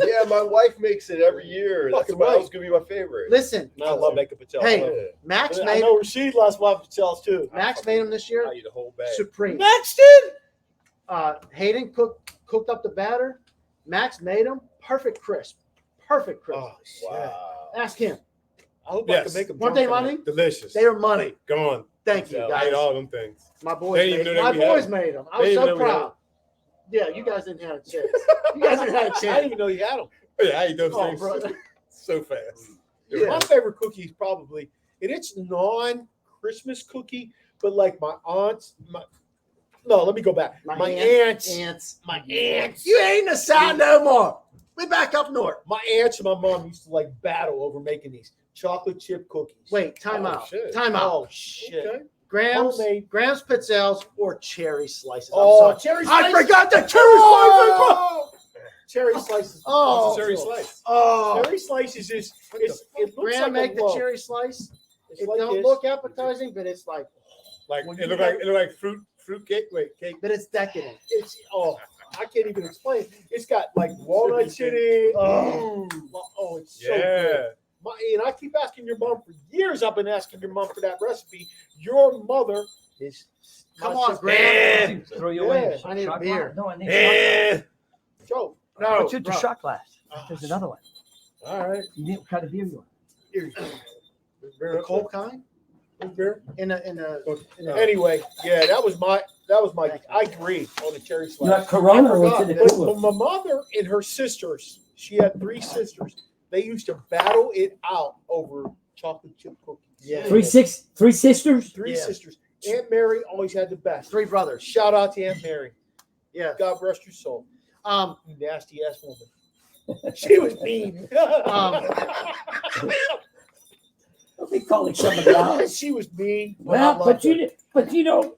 Yeah, my wife makes it every year. That's Fucking why right. that was gonna be my favorite. Listen, I love making pizzelles. Hey, Max I made know Rashid lost my pizzelles too. Max made them this year. I eat a whole bag. Supreme. Max did? Hayden cooked up the batter. Max made them perfect crisp. Perfect crisp. Oh, shit. Wow. Ask him. I hope I Yes. can make them. Weren't they money? Delicious. They were money. Gone. Thank you, I guys. ate all them things. My They boys didn't made, even know my we had boys them. made them. I They was didn't so know we had proud. Yeah, you guys didn't have a chance. You guys didn't have a I didn't chance. even know you had them. Yeah, I ate those Oh, things brother. so fast. Yeah. My favorite cookie is probably, and it's non-Christmas cookie, but like my aunt's. No, let me go back. My aunts. My aunts. You ain't in the South no more. We back up north. My aunts and my mom used to like battle over making these chocolate chip cookies. Wait, time Oh, out. shit. Time out. Oh shit! Okay. Graham's Homemade. pizzelles or cherry slices. Oh, I'm sorry. cherry I slices. forgot the cherry Oh! Cherry slices. Oh. Cherry slice. Oh, Cherry slices is it looks Graham like make a the loaf. cherry slice. It's It like don't this. look appetizing, but it's like, Like When it you looked have- like fruit cake. Wait, cake. but it's decadent. It's I can't even explain. It's got like walnuts in it. Oh, it's so Yeah. good. And I keep asking your mom for years. I've been asking your mom for that recipe. Your mother is. Come my on, sister. Graham. Throw you Yeah, away. I need a Shot beer. glass. No, I need Eh. Joe. No, Put you to bro. shot glass. Oh, There's another one. All right. You need what kind of beer you want? The cold kind Beer. in a. Anyway, yeah, that was my. I agree on the cherry You slice. got Corona or what's in the But cooler? my mother and her sisters, she had 3 sisters. They used to battle it out over chocolate chip cookies. Yeah. Three sisters? 3 Yeah. sisters. Aunt Mary always had the best. 3 brothers. Shout out to Aunt Mary. Yeah. God rest your soul. Um. You nasty ass woman. She was mean. Don't be calling somebody out. She was mean. Well, but you know,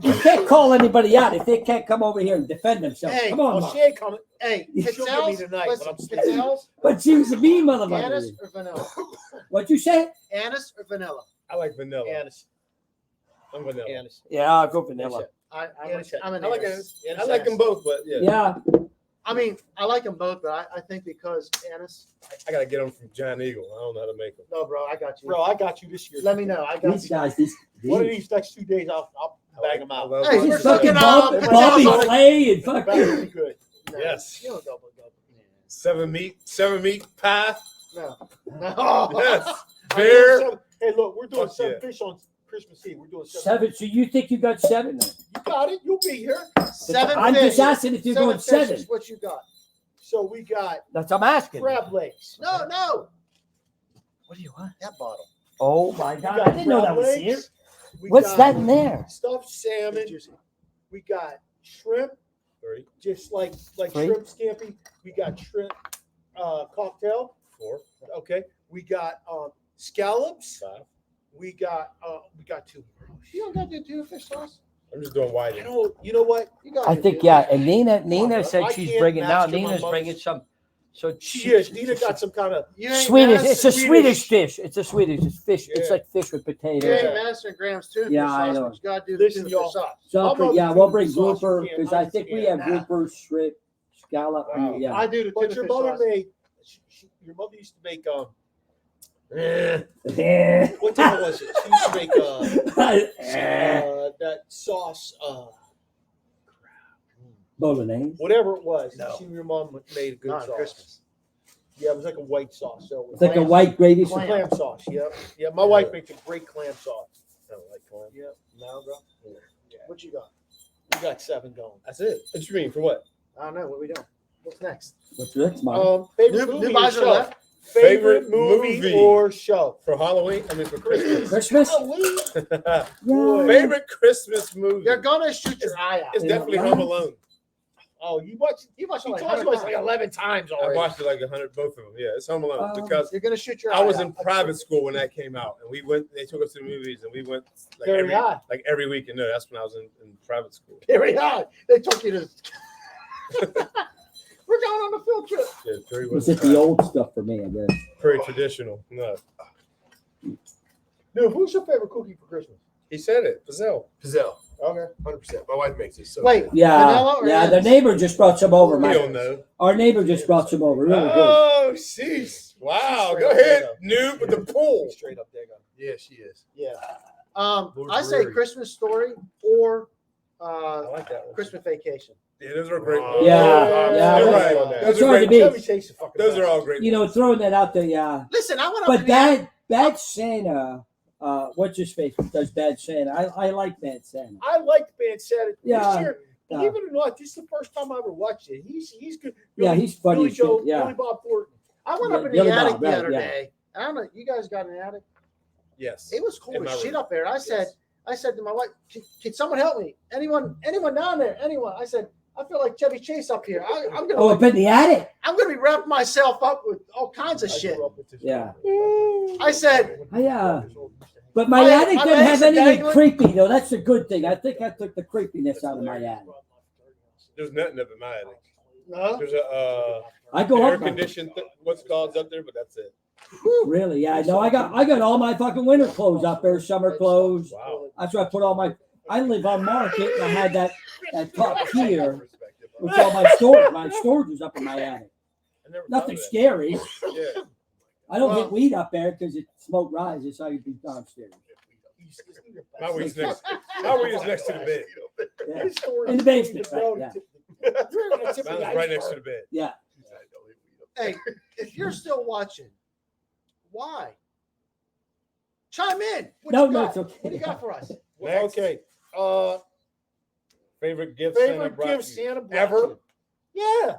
you can't call anybody out if they can't come over here and defend themselves. Hey, Come on, Oh, Mom. she ain't coming. Hey, She'll get me pizzelles. tonight, Listen, but I'm scared. pizzelles. But she was a mean motherfucker. Anise or vanilla? What'd you say? Anise or vanilla? I like vanilla. Anise. I'm vanilla. Anise. Yeah, I'll go vanilla. I'm Anise. an I like anise. I like them both, but yeah. Yeah. I mean, I like them both, but I think because Annis. I gotta get them from Giant Eagle. I don't know how to make them. No, bro, I got you. Bro, I got you this year. Let me know. I got These you. guys, One of these next 2 days, I'll bag them out. Hey, we're He's fucking fucking up. Bobby Flay and Better fucking. be good. No, Yes. You don't double. 7 meat pie. No. No. Yes. Beer. Hey, look, we're doing Fuck 7 yeah. fish on Christmas Eve. We're doing 7. So you think you got 7? Then? You got it. You'll be here. 7 I'm fish. just asking if you're going fish 7. is what you got? So we got That's I'm asking. crab legs. No. What do you want? That bottle. Oh my We God! got I didn't know that crab was legs. here. We What's got that in there? Stuffed salmon. We got shrimp, 3, just like Three. shrimp scampi. We got shrimp cocktail. 4, Okay. We got scallops. 5. We got 2. You don't got to do fish sauce. I'm just doing I whiting. don't. You know what? You got I to think do yeah. fish. And Nina bro. said I she's can't bringing now. master my Nina's mother's- bringing some. So She is. Nina got some kind of. You ain't Swedish. mastering- It's a Swedish dish. It's a Swedish. It's fish. It's Yeah. like fish with potatoes. You ain't mastering Graham's tuna Yeah, fish I sauce, know. but you got to do the Listen, tuna y'all. fish sauce. Something, I'm yeah, on we'll the bring sauce, you grouper can't- because I think we have Nah. grouper, shrimp, scallop. Wow. Yeah. I do the tuna But your fish mother sauce. made. Your mother used to make Yeah. what the hell was it? She used to make that sauce. Bolognese. Whatever it was. No. She and your mom made a good Not sauce. at Christmas. Yeah, it was like a white sauce. So it was It's like a Clam. white gravy. It's a sauce. clam sauce. Yep. Yeah, my wife makes a great clam sauce. I don't like clam. Yep. No, bro. What you got? We got 7 going. That's it. What you mean? For what? I don't know. What we doing? What's next? What's next, Mom? Favorite New movie or buys are show? left. Favorite movie or show? For Halloween? I mean, for Christmas. Christmas? Halloween. Yeah. Favorite Christmas movie? You're gonna shoot your eye out. It's definitely Home Alone. Oh, you watched? You watched it You like told 100 us like times. 11 times I already. watched it like 100, both of them. Yeah, it's Home Alone because You're gonna shoot your eye I was out. in private school when that came out, and we went. They took us to the movies, and we went like Very high. every weekend. No, that's when I was in private school. Very high. They took you to. We're going on a field trip. Yeah, Terri Was was it the old stuff for me, I guess? very traditional. No, Dude, who's your favorite cookie for Christmas? he said it. Pizzelle. Pizzelle, Okay. 100%. My wife makes it. So Wait, good. Yeah. Vanilla or Yeah, the Annis? neighbor just brought some over. We My, don't know. our neighbor just brought some over. Really good. Oh, sheesh! Wow, Straight go up ahead, there, noob with the pool. Straight up there. Yeah, she is. Yeah. Lord I say Brewery. Christmas Story or I like that one. Christmas Vacation. Yeah, those are great. Oh, Yeah, yeah, You're that's- right. that's Those are hard to great. beat. Chevy Chase is fucking Those are bad. all great. You know, throwing that out there, yeah. Listen, I went up But to the Bad Santa, what's his face does Bad Santa. I like Bad Santa. I liked Bad Santa. Yeah. This year, Yeah. believe it or not, this is the first time I ever watched it. He's good. Yeah, he's funny Billy as shit, Joe, yeah. Billy Bob Thornton. I went Yeah, up in Billy the attic Bob, the right, other yeah. day. I don't know. You guys got an attic? Yes. It was cool In as my shit room. up there. I said to my wife, can someone help me? Anyone down there? Anyone? I said, I feel like Chevy Chase up here. I'm Oh, up gonna in the attic? I'm gonna be wrapping myself up with all kinds of I shit. grew up with this Yeah. I said, But my My- attic my doesn't have legs are anything dangling. creepy, though. That's a good thing. I think I took the creepiness out of my attic. There's nothing up in my attic. no. There's a I go air up. conditioned what's called up there, but that's it. Really? Yeah. No, I got all my fucking winter clothes up there, summer clothes. Wow. That's where I put all my. I live on Market, and I had that top tier with all my storage. My storage was up in my attic. I never thought Nothing of that. scary. Yeah. I don't Well- get weed up there because it smoke rises, so I can be downstairs. My weed is next. My weed is next to the bed. Yeah. In the basement, right? Yeah. Mine's right next to the bed. Yeah. Hey, if you're still watching, why? Chime in. What No, you no, got? it's okay. What do you got for us? Next. Okay. Favorite gift Santa Favorite brought gift you? Santa brought Ever? you? Yeah.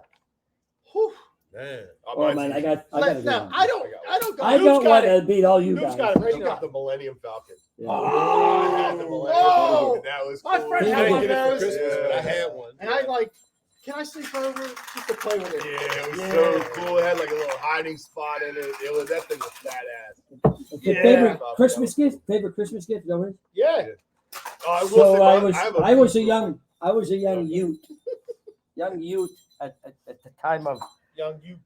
Whew. Man. Oh man, I got to No, go. I don't go. I Who's don't got want it? to beat all you Who's guys. got it? Right I now. got the Millennium Falcon. Yeah. I had the Millennium Oh, Falcon. That was my cool. friend I had didn't one get it of for those. Christmas, but I Yeah. had one. And I like, can I sleep over just to play with it? Yeah, it was so cool. It had like a little hiding spot in it. That thing was badass. Okay, Yeah. favorite Christmas gift? Favorite Christmas gift? Is that what it is? Yeah. Oh, I will So say I was a young youth. Young youth at the time of Young youth.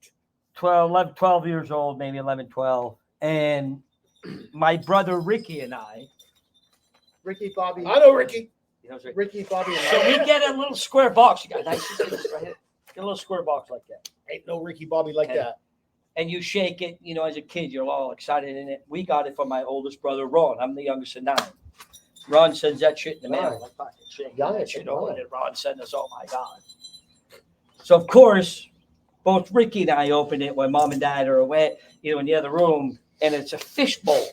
12 years old, maybe 11, 12. And my brother Ricky and I, Ricky, Bobby, I know Ricky. you know, Ricky, Bobby, and so we get a little square box. You got nice right here. a little square box like that. Ain't no Ricky Bobby like Okay. that. And you shake it, as a kid, you're all excited in it. We got it from my oldest brother, Ron. I'm the youngest of 9. Ron sends that shit in the mail. Nice. Like, fucking shit. Yeah, That it's shit fine. over, and Ron sent us, oh my God. So, of course, both Ricky and I opened it when mom and dad are away, in the other room, and it's a fish bowl.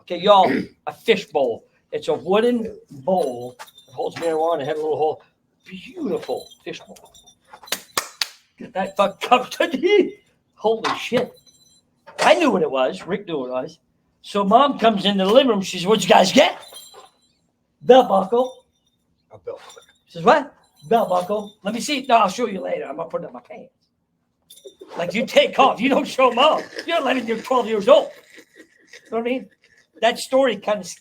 Okay, y'all, a fish bowl. It's a wooden bowl that holds marijuana and had a little hole. Beautiful fish bowl. Get that fuck cup to me. Holy shit. I knew what it was. Rick knew what it was. So mom comes into the living room. She says, what'd you guys get? Belt buckle. A belt. She says, what? Belt buckle. Let me see. No, I'll show you later. I'm going to put it in my pants. Like you take off. You don't show mom. You're 11, you're 12 years old. You know what I mean? That story kind of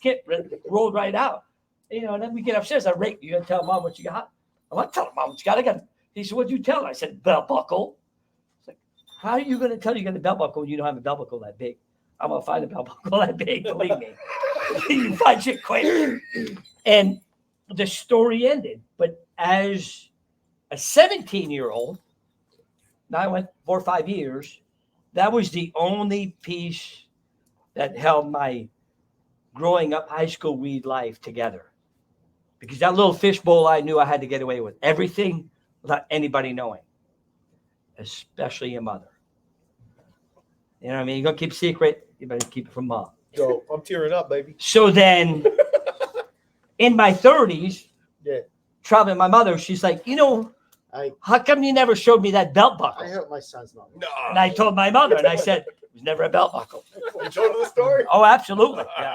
rolled right out. And then we get upstairs. I Rick, you going to tell mom what you got? I'm not telling mom what you got. He said, what'd you tell her? I said, belt buckle. It's like, how are you going to tell you got a belt buckle when you don't have a belt buckle that big? I'm going to find a belt buckle that big, believe me. You find shit quick. And the story ended. But as a 17-year-old, now I went 4 or 5 years, that was the only piece that held my growing up high school weed life together. Because that little fishbowl, I knew I had to get away with everything without anybody knowing, especially your mother. You know what I mean? You're going to keep a secret, you better keep it from mom. Yo, I'm tearing up, baby. So then in my 30s, traveling with my mother, she's like, how come you never showed me that belt buckle? I hope my son's not. No. And I told my mother, and I said, it was never a belt buckle. You told her the story? Oh, absolutely. Yeah.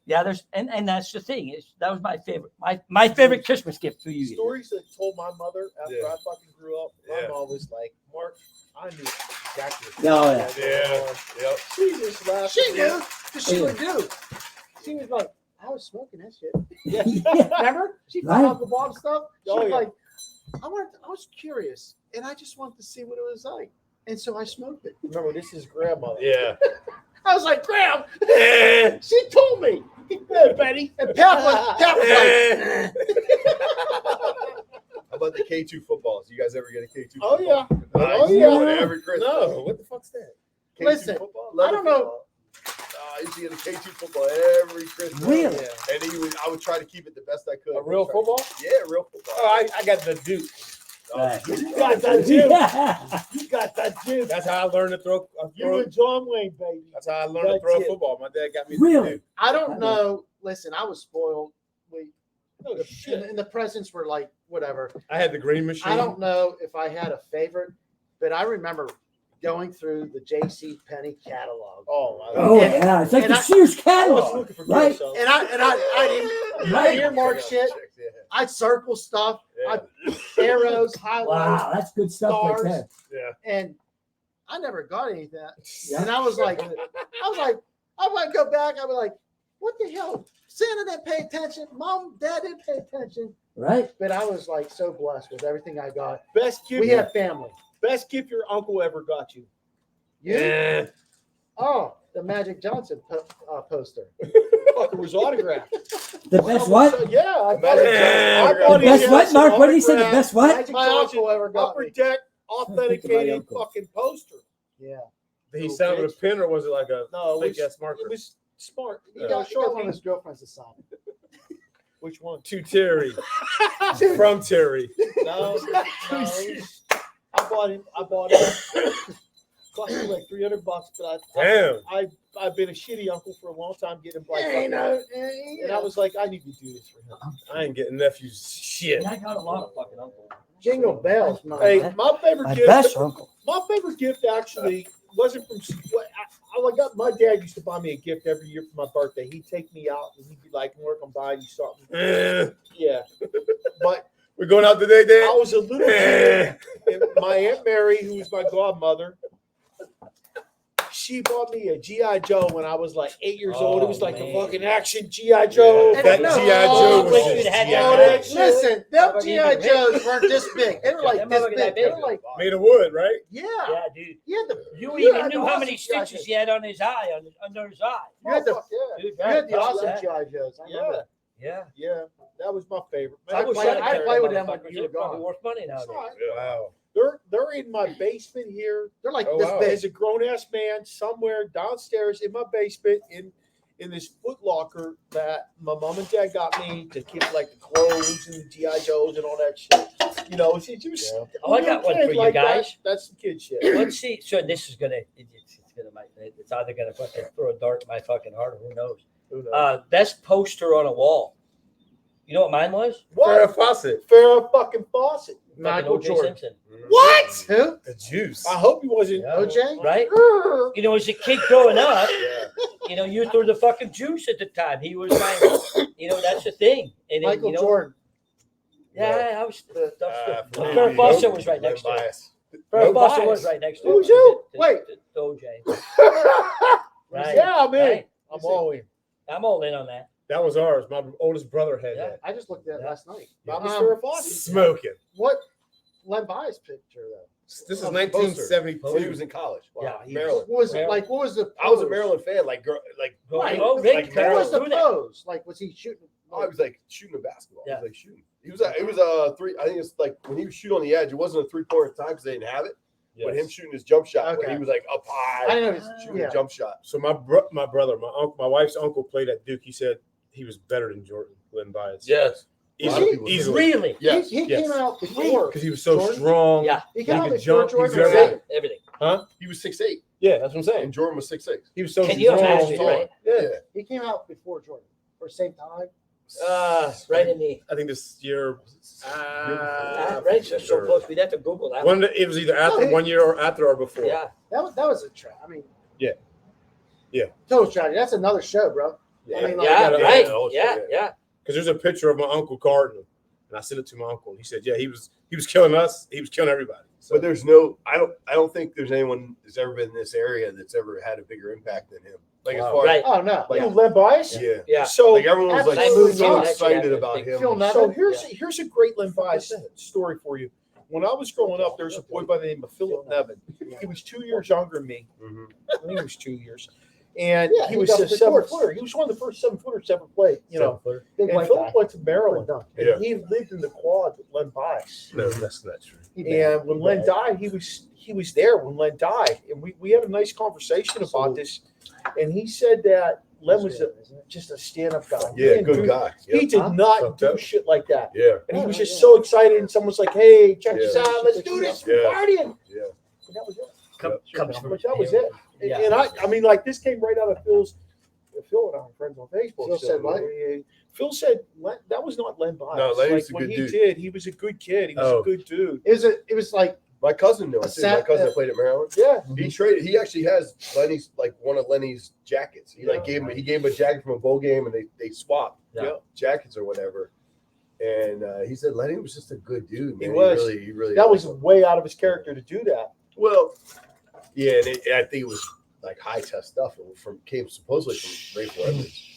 Yeah, there's and that's the thing. That was my favorite. My favorite Christmas gift for you. Stories that told my mother after Yeah. I fucking grew up. My Yeah. mom was like, Mark, I knew exactly. Oh, yeah. Yeah. Yep. She just laughed. She knew, because she would do. She was like, I was smoking that shit. Yeah. Remember? She Right. found out the Bob stuff. She Oh, was yeah. like, I was curious, and I just wanted to see what it was like. And so I smoked it. Remember, this is grandmother. Yeah. I was like, Graham, Yeah. she told me. Hey, Betty. And Pap was like, How about the K2 footballs? You guys ever get a K2 Oh, football? yeah. Nice. Oh, yeah. One every Christmas. No, what the fuck's that? K2 Listen, football? I don't know. I used to get a K2 football every Christmas. Really? Yeah. And I would try to keep it the best I could. A real football? Yeah, real football. Oh, I got the Duke. Right. You got that Duke. Yeah. You got that Duke. That's how I learned to throw. You and John Wayne, baby. That's how I learned to That's throw it. football. My dad got me. Really? I don't know. Listen, I was spoiled. Oh, shit. And the presents were like, whatever. I had the green machine. I don't know if I had a favorite, but I remember going through the J.C. Penney catalog. Oh, Oh, yeah. It's like And the I- Sears I was catalog, looking for right? yourself. And I didn't earmark shit. Yeah. I'd circle stuff. Yeah. Arrows, highlights, Wow, that's good stuff right stars. there. And I never got any of that. Yeah. And I was like, I might go back. I'd be like, what the hell? Santa didn't pay attention. Mom, Dad didn't pay attention. Right? But I was like so blessed with everything I got. Best gift. We had family. Best gift your uncle ever got you. You? Yeah. Oh, the Magic Johnson poster. Fucker was autographed. The best what? Yeah, I bought Magic it. Johnson. I bought The it. best what, Mark? What did he say? The best what? Magic My Johnson uncle ever got upper me. deck Think authenticated about your uncle. fucking poster. Yeah. Did he sell it with a pen or was it like a No, fake it ass marker? was smart. He You got, know, he got one of Sharpie. his girlfriends to sign it. Which one? To Terry. From Terry. No, it was- I bought it. Cost me like $300, but Damn. I've been a shitty uncle for a long time, getting black. You know, And I was like, I need to do this for him. I ain't getting nephews shit. I got a lot of fucking uncles. Jingle bells, man. Hey, my favorite My gift. best uncle. My favorite gift actually wasn't from. I got my dad used to buy me a gift every year for my birthday. He'd take me out and he'd be like, "Mark, I'm buying you something." Yeah, but We're going out today, I Dad? was a little kid, and my Aunt Mary, who was my godmother, she bought me a G.I. Joe when I was like 8 years old. It was like man. a fucking action G.I. Joe. Yeah, That no, G.I. Joe was wish just you'd had G.I. that. Joe. that shit. Listen, them How G.I. about you? Joes weren't this big. They were like That this motherfucker big. that They big. were like, Made of wood, right? yeah. Yeah, dude. You had the, You you even had knew the how awesome many G.I. stitches he had on his eye, under his eye. You had the, Yeah. Dude, you had the that- awesome that- G.I. Joes. I remember. Yeah. Yeah, that was my favorite. I wish played- I'd I carried played with them them when motherfuckers. you were They're probably gone. worth money now. It's all right. Wow. They're in my basement here. They're like Oh, this wow. big. There's a grown ass man somewhere downstairs in my basement in this Foot Locker that my mom and dad got me to keep like the clothes and GI Joes and all that shit. You know, it's just Oh, I got one for you like guys. That's some kid shit. Let's see. So this is gonna. It's either gonna fucking throw a dart in my fucking heart, or who knows. Who knows? Best poster on a wall. You know what mine was? Farrah Fawcett. Farrah fucking Fawcett. Fucking Michael O.J. Jordan. Simpson. What? Who? The juice. I hope he wasn't. Yeah. OJ? Right? You know, as a kid growing up, you know, you threw the fucking juice at the time. He was like, you know, that's the thing. And then, Michael you know, Jordan. Yeah, I was. for me, Farrah Fawcett was right no next to it. bias. Farrah No Fawcett bias. was right next to it. Who's you? To Wait. OJ. Right. Yeah, I'm in. Right. I'm all in. I'm all in on that. That was ours. My oldest brother had Yeah. that. I just looked at it last night. Mine was Farrah Fawcett. Smoking. What Len Bias picture though? This is Oh, 1972. When he was in college. Yeah. Maryland. What was Maryland. like? What was the? I was a pose? Maryland fan. Like, Right. Oh, Like, Rick, like what was the do that. pose? Like, was he shooting? I was like shooting a basketball. Yeah. He was like shooting. It was a three. I think it's like when he was shooting on the edge. It wasn't a 3-pointer time because they didn't have it. But him shooting his jump shot when Okay. he was like up high. I didn't know. He was, shooting yeah. a jump shot. So my brother, my uncle, my wife's uncle played at Duke. He said he was better than Jordan Len Bias. Yes. Was Easily. he? people Easily. Really? Yes. He Yes. came out before. Because he was so Jordan? strong. Yeah. He came He out could before jump, Jordan. he was was everything. second. Everything. He was 6'8", Yeah, that's what I'm saying. and Jordan was 6'6". He was so Can you strong. imagine, right? Yeah. He came out before Jordan or same time. Right in the. I think this year. Right, so close. We'd have to Google that. One, it was either after No, 1 year or after or before. Yeah. That was a trap. I mean, Yeah. Yeah. Total strategy. That's another show, bro. I mean, like, Yeah. yeah, Right. yeah, Yeah. Because there's a picture of my uncle Cardinal, and I sent it to my uncle. He said, "Yeah, he was killing us. He was killing everybody." So But there's no. I don't think there's anyone that's ever been in this area that's ever had a bigger impact than him. Like as far Right. oh no. Like- Who, Len Bias? yeah. Yeah. So, Like everyone was like Absolutely so not. excited Yeah, about big him. Phil Nevin. so here's a great Len Bias story for you. When I was growing up, there's a boy by the name of Philip Nevin. He was 2 years younger than me. Mhm. I think he was 2 years. And Yeah, he he was got a the 7-footer. He was one of the first 7-footers to ever play, you know. Big And white Philip guy. went to Maryland. Done. And Yeah. he lived in the quad with Len Bias. no, that's not true. He bad. And when Len died, he was there when Len died. And we had a nice conversation about this. And he said that Len was just a stand-up guy. He Yeah, didn't good do- guy. He Yep. did not Fucked do up. shit like that. Yeah. And he was Yeah, just yeah. so excited. And someone's like, hey, check this Yeah. out. Let's do this. We're Yeah. partying. Yeah. And that was it. Comes from. But that was it. And, Yeah. and I mean, like, this came right out of Phil and I are friends on Facebook. Phil said what? Phil said that was not Len Bias. No, Len was a when good he dude. did, he was a good kid. He was Oh. a good dude. It was like My cousin knew him too. My cousin that played at Maryland. Yeah. He traded. He actually has Lenny's like one of Lenny's jackets. He like gave him. He gave him a jacket from a bowl game, and they swapped Yeah. jackets or whatever. And he said Lenny was just a good dude. Man. He was. He really. That was way out of his character to do that. well. Yeah, and I think it was like high test stuff. It came supposedly from Rayful Edmonds.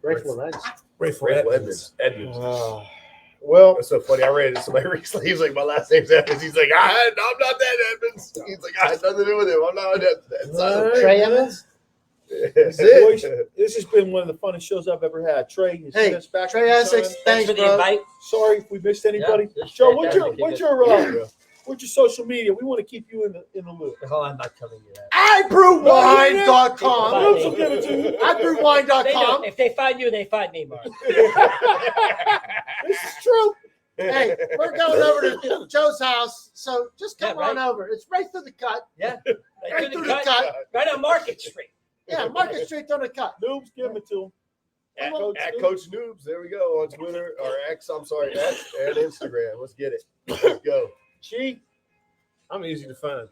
Rayful Edmonds. Rayful Edmonds. Well, That's so funny. I ran into somebody recently. He was like, "My last name's Edmonds." He's like, I'm not that Edmonds." He's like, "I had nothing to do with him. I'm not that son." Trey Edmonds. boys, this has been one of the funnest shows I've ever had. Trey, you Hey, see us back Trey from Essex. time. Thanks Thanks, for the bro. invite. Sorry if we missed anybody. Yeah, this is Joe, what's your fantastic. what's your social media? We want to keep you in the loop. Oh, I'm not telling you that. iBrewWine.com. Rooms will give it to you. They iBrewWine.com. don't. If they find you, they find me, Mark. This is true. Hey, we're going over to Joe's house, so just come Yeah, on right. over. It's right through the cut. Yeah. Right through the cut. Right on Market Street. Yeah, Market Street through the cut. Noobs, give it to him. At Coach Coach Noobs. There we go on Twitter or X. I'm sorry, X and Instagram. Let's get it. Let's go. G. I'm easy to find.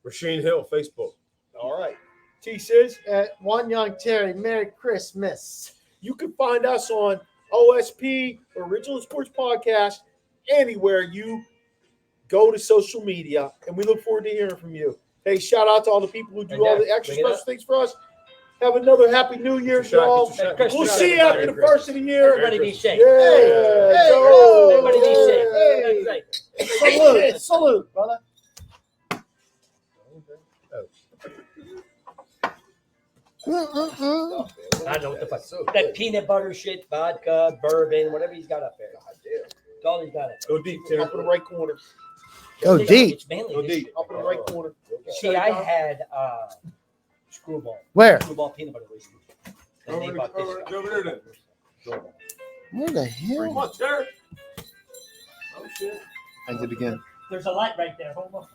Rasheen Hill, Facebook. All right. T says One Young Terry. Merry Christmas. you can find us on OSP, Original Sports Podcast, anywhere you go to social media, and we look forward to hearing from you. Hey, shout out to all the people who do all the extra Bring it special things for us. Have another happy New Year, Get your shot, y'all. get your shot. Christmas We'll shot. see you after the first of the year. Everybody be safe. Yeah. Hey, Go. Everybody be safe. Hey. That's right. Salute. Salute, brother. Oh. I don't know what the fuck. So That good. peanut butter shit, vodka, bourbon, whatever he's got up there. God damn. That's all he's got up there. Go deep, Terry. Up in the right corner. Go deep. It's mainly Go this deep. shit. Up in the right corner. See, I had screwball. Where? Screwball peanut butter whiskey. And they bought this stuff. Over there then. Where the hell? Come on, Terry. Oh shit. End it again. There's a light right there. Hold on.